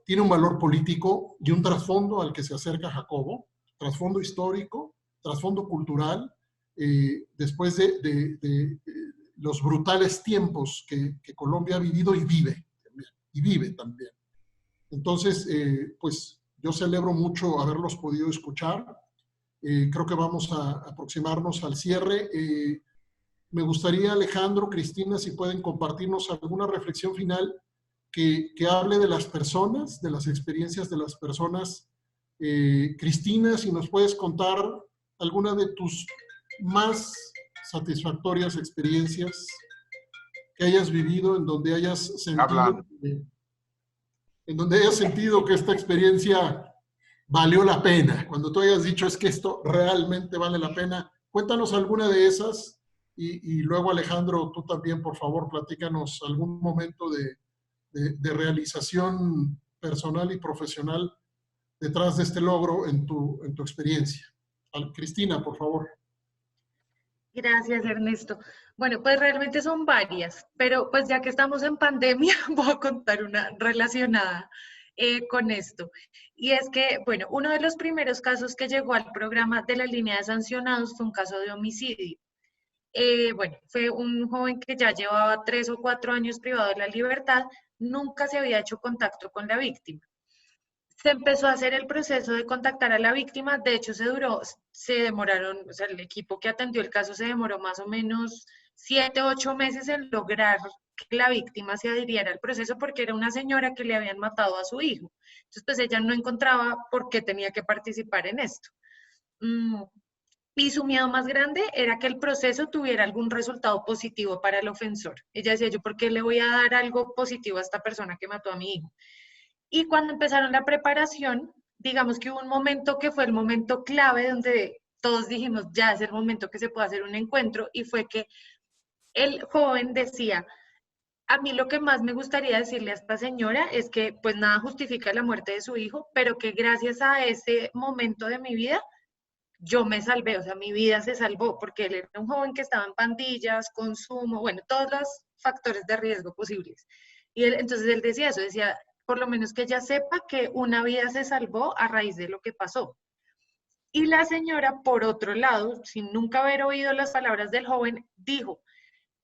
tiene un valor político y un trasfondo al que se acerca Jacobo, trasfondo histórico, trasfondo cultural, después de los brutales tiempos que Colombia ha vivido y vive también. Entonces, pues yo celebro mucho haberlos podido escuchar. Creo que vamos a aproximarnos al cierre. Me gustaría, Alejandro, Cristina, si pueden compartirnos alguna reflexión final que hable de las personas, de las experiencias de las personas. Cristina, si nos puedes contar alguna de tus más satisfactorias experiencias que hayas vivido, en donde hayas sentido que esta experiencia valió la pena. Cuando tú hayas dicho, es que esto realmente vale la pena, cuéntanos alguna de esas. Y luego, Alejandro, tú también, por favor, platícanos algún momento de realización personal y profesional detrás de este logro en tu experiencia. Cristina, por favor. Gracias, Ernesto. Bueno, pues realmente son varias, pero pues ya que estamos en pandemia, voy a contar una relacionada con esto. Y es que, bueno, uno de los primeros casos que llegó al programa de la línea de sancionados fue un caso de homicidio. Bueno, fue un joven que ya llevaba 3 o 4 años privado de la libertad, nunca se había hecho contacto con la víctima. Se empezó a hacer el proceso de contactar a la víctima, de hecho se demoraron, o sea, el equipo que atendió el caso se demoró más o menos 7 o 8 meses en lograr que la víctima se adhiriera al proceso porque era una señora que le habían matado a su hijo. Entonces, pues ella no encontraba por qué tenía que participar en esto. Y su miedo más grande era que el proceso tuviera algún resultado positivo para el ofensor. Ella decía, yo, ¿por qué le voy a dar algo positivo a esta persona que mató a mi hijo? Y cuando empezaron la preparación, digamos que hubo un momento que fue el momento clave donde todos dijimos, ya es el momento que se puede hacer un encuentro, y fue que el joven decía, a mí lo que más me gustaría decirle a esta señora es que pues nada justifica la muerte de su hijo, pero que gracias a ese momento de mi vida, yo me salvé, o sea, mi vida se salvó, porque él era un joven que estaba en pandillas, consumo, bueno, todos los factores de riesgo posibles. Y entonces él decía eso, decía, por lo menos que ella sepa que una vida se salvó a raíz de lo que pasó. Y la señora, por otro lado, sin nunca haber oído las palabras del joven, dijo,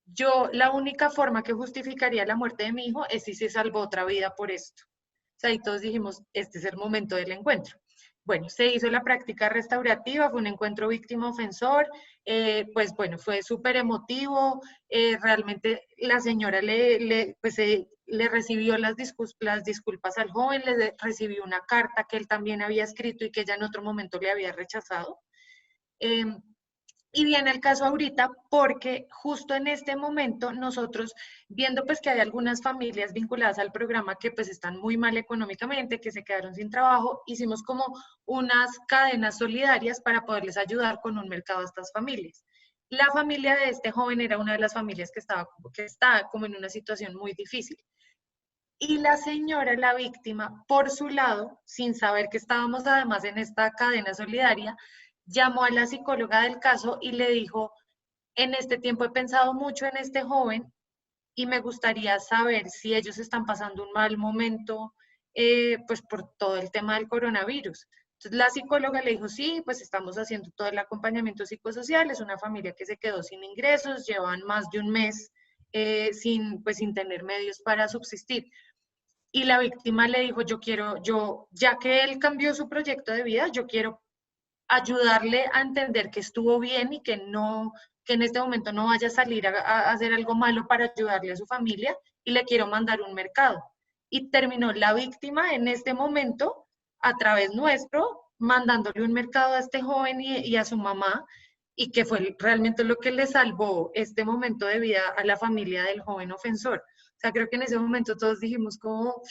yo la única forma que justificaría la muerte de mi hijo es si se salvó otra vida por esto. O sea, y todos dijimos, este es el momento del encuentro. Bueno, se hizo la práctica restaurativa, fue un encuentro víctima-ofensor, pues bueno, fue súper emotivo, realmente la señora le recibió las disculpas al joven, le recibió una carta que él también había escrito y que ella en otro momento le había rechazado. Y viene el caso ahorita porque justo en este momento nosotros, viendo pues que hay algunas familias vinculadas al programa que pues están muy mal económicamente, que se quedaron sin trabajo, hicimos como unas cadenas solidarias para poderles ayudar con un mercado a estas familias. La familia de este joven era una de las familias que está como en una situación muy difícil. Y la señora, la víctima, por su lado, sin saber que estábamos además en esta cadena solidaria, llamó a la psicóloga del caso y le dijo, en este tiempo he pensado mucho en este joven y me gustaría saber si ellos están pasando un mal momento, pues por todo el tema del coronavirus. Entonces la psicóloga le dijo, sí, pues estamos haciendo todo el acompañamiento psicosocial, es una familia que se quedó sin ingresos, llevan más de un mes sin tener medios para subsistir. Y la víctima le dijo, ya que él cambió su proyecto de vida, yo quiero ayudarle a entender que estuvo bien y que que en este momento no vaya a salir a hacer algo malo para ayudarle a su familia, y le quiero mandar un mercado. Y terminó la víctima en este momento, a través nuestro, mandándole un mercado a este joven y a su mamá, y que fue realmente lo que le salvó este momento de vida a la familia del joven ofensor. O sea, creo que en ese momento todos dijimos como,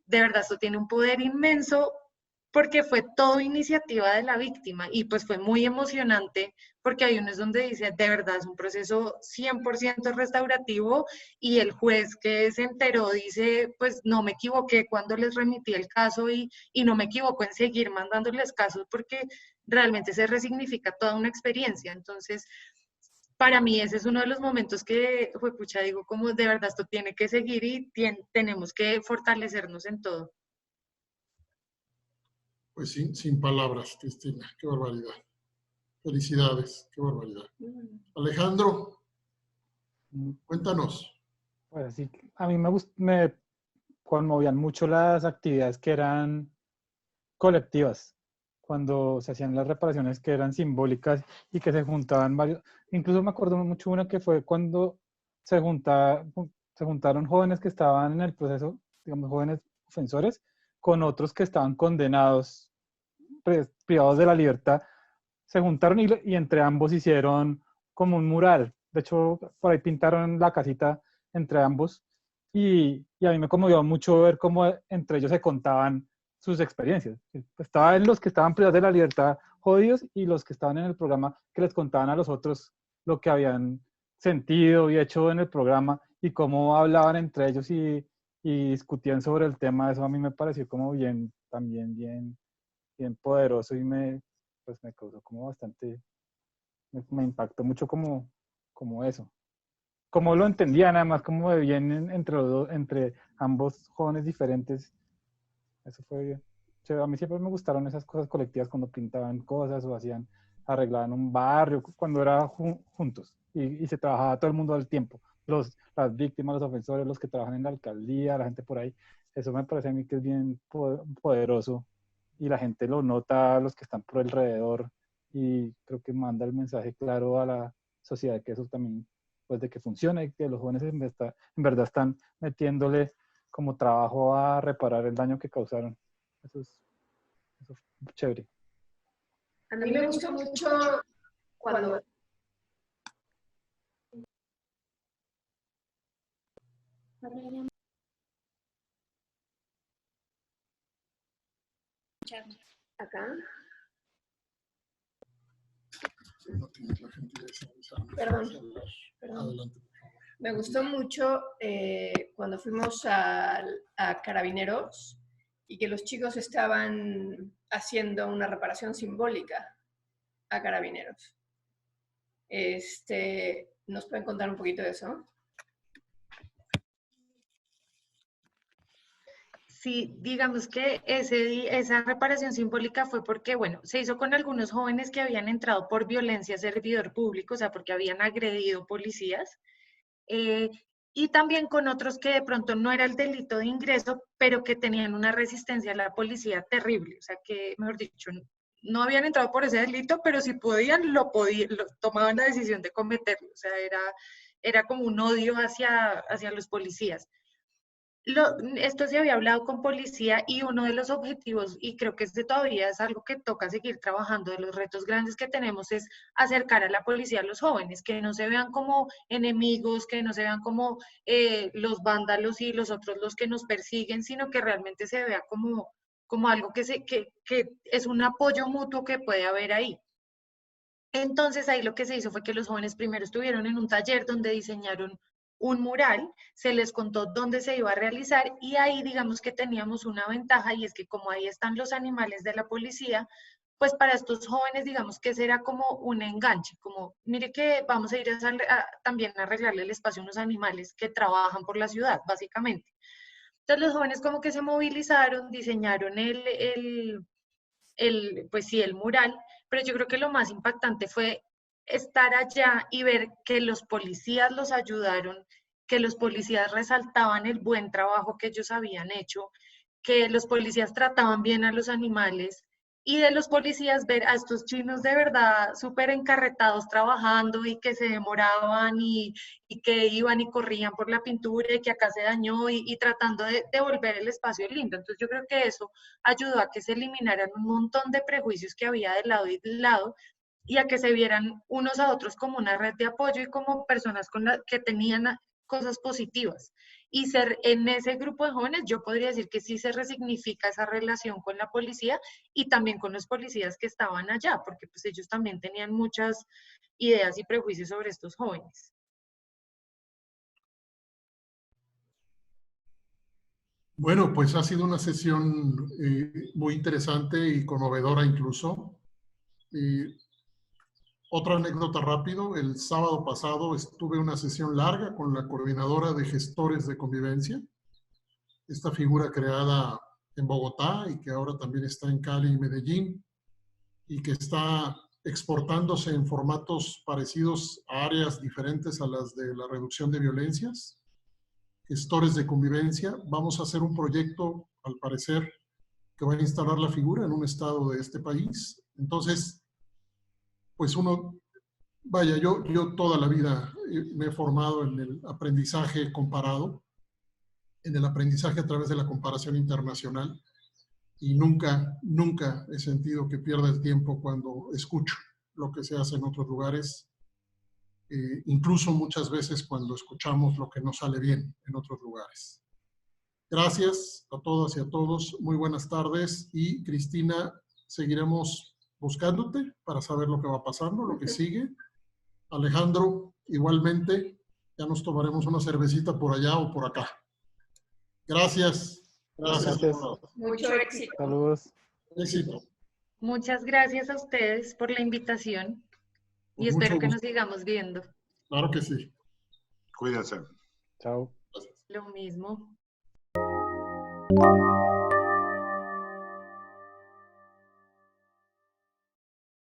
de verdad, esto tiene un poder inmenso, porque fue todo iniciativa de la víctima y pues fue muy emocionante, porque hay uno es donde dice, de verdad es un proceso 100% restaurativo, y el juez que se enteró dice, pues no me equivoqué cuando les remití el caso y no me equivoco en seguir mandándoles casos, porque realmente se resignifica toda una experiencia. Entonces, para mí ese es uno de los momentos que, pucha, digo, como de verdad esto tiene que seguir y tenemos que fortalecernos en todo. Pues sin palabras, Cristina, qué barbaridad. Felicidades, qué barbaridad. Alejandro, cuéntanos. Pues sí, a mí me conmovían mucho las actividades que eran colectivas, cuando se hacían las reparaciones que eran simbólicas y que se juntaban varios. Incluso me acuerdo mucho una que fue cuando se juntaron jóvenes que estaban en el proceso, digamos, jóvenes ofensores, con otros que estaban condenados, privados de la libertad. Se juntaron y entre ambos hicieron como un mural. De hecho, por ahí pintaron la casita entre ambos, y a mí me conmovió mucho ver cómo entre ellos se contaban sus experiencias. Estaban los que estaban privados de la libertad jodidos y los que estaban en el programa que les contaban a los otros lo que habían sentido y hecho en el programa y cómo hablaban entre ellos y discutían sobre el tema. Eso a mí me pareció como también bien poderoso y pues me causó como bastante, me impactó mucho como eso. Como lo entendían, además, como de bien entre ambos jóvenes diferentes. Eso fue bien. O sea, a mí siempre me gustaron esas cosas colectivas cuando pintaban cosas o arreglaban un barrio, cuando era juntos y se trabajaba todo el mundo al tiempo. Las víctimas, los ofensores, los que trabajan en la alcaldía, la gente por ahí. Eso me parece a mí que es bien poderoso y la gente lo nota, los que están por alrededor, y creo que manda el mensaje claro a la sociedad que eso también, pues de que funciona y que los jóvenes en verdad están metiéndole como trabajo a reparar el daño que causaron. Eso es chévere. A mí me gustó mucho cuando... Acá. No tienes la gentileza de avisarme. Perdón. Adelante. Me gustó mucho cuando fuimos a Carabineros y que los chicos estaban haciendo una reparación simbólica a Carabineros. ¿Nos pueden contar un poquito de eso? Sí, digamos que esa reparación simbólica fue porque, bueno, se hizo con algunos jóvenes que habían entrado por violencia a servidor público, o sea, porque habían agredido policías, y también con otros que de pronto no era el delito de ingreso, pero que tenían una resistencia a la policía terrible, o sea, que, mejor dicho, no habían entrado por ese delito, pero si podían, tomaban la decisión de cometerlo, o sea, era como un odio hacia los policías. Esto se había hablado con policía y uno de los objetivos, y creo que todavía es algo que toca seguir trabajando, de los retos grandes que tenemos es acercar a la policía a los jóvenes, que no se vean como enemigos, que no se vean como los vándalos y los otros los que nos persiguen, sino que realmente se vea como algo que es un apoyo mutuo que puede haber ahí. Entonces ahí lo que se hizo fue que los jóvenes primero estuvieron en un taller donde diseñaron un mural, se les contó dónde se iba a realizar y ahí digamos que teníamos una ventaja y es que como ahí están los animales de la policía, pues para estos jóvenes digamos que será como un enganche, como mire que vamos a ir también a arreglarle el espacio a unos animales que trabajan por la ciudad, básicamente. Entonces los jóvenes como que se movilizaron, diseñaron pues sí, el mural, pero yo creo que lo más impactante fue estar allá y ver que los policías los ayudaron, que los policías resaltaban el buen trabajo que ellos habían hecho, que los policías trataban bien a los animales y de los policías ver a estos chinos de verdad súper encarretados trabajando y que se demoraban y que iban y corrían por la pintura y que acá se dañó y tratando de volver el espacio lindo. Entonces yo creo que eso ayudó a que se eliminaran un montón de prejuicios que había de lado y de lado y a que se vieran unos a otros como una red de apoyo y como personas que tenían cosas positivas. Y ser en ese grupo de jóvenes, yo podría decir que sí se resignifica esa relación con la policía y también con los policías que estaban allá, porque pues ellos también tenían muchas ideas y prejuicios sobre estos jóvenes. Bueno, pues ha sido una sesión muy interesante y conmovedora incluso. Otra anécdota rápido, el sábado pasado tuve una sesión larga con la coordinadora de gestores de convivencia, esta figura creada en Bogotá y que ahora también está en Cali y Medellín y que está exportándose en formatos parecidos a áreas diferentes a las de la reducción de violencias. Gestores de convivencia, vamos a hacer un proyecto, al parecer, que va a instalar la figura en un estado de este país. Entonces, pues vaya, yo toda la vida me he formado en el aprendizaje comparado, en el aprendizaje a través de la comparación internacional, y nunca he sentido que pierda el tiempo cuando escucho lo que se hace en otros lugares, incluso muchas veces cuando escuchamos lo que no sale bien en otros lugares. Gracias a todas y a todos, muy buenas tardes, y Cristina, seguiremos buscándote para saber lo que va pasando, lo que sigue. Alejandro, igualmente, ya nos tomaremos una cervecita por allá o por acá. Gracias. Gracias. Mucho éxito. Saludos. Éxito. Muchas gracias a ustedes por la invitación y espero que nos sigamos viendo. Claro que sí. Cuídense. Chao. Gracias. Lo mismo.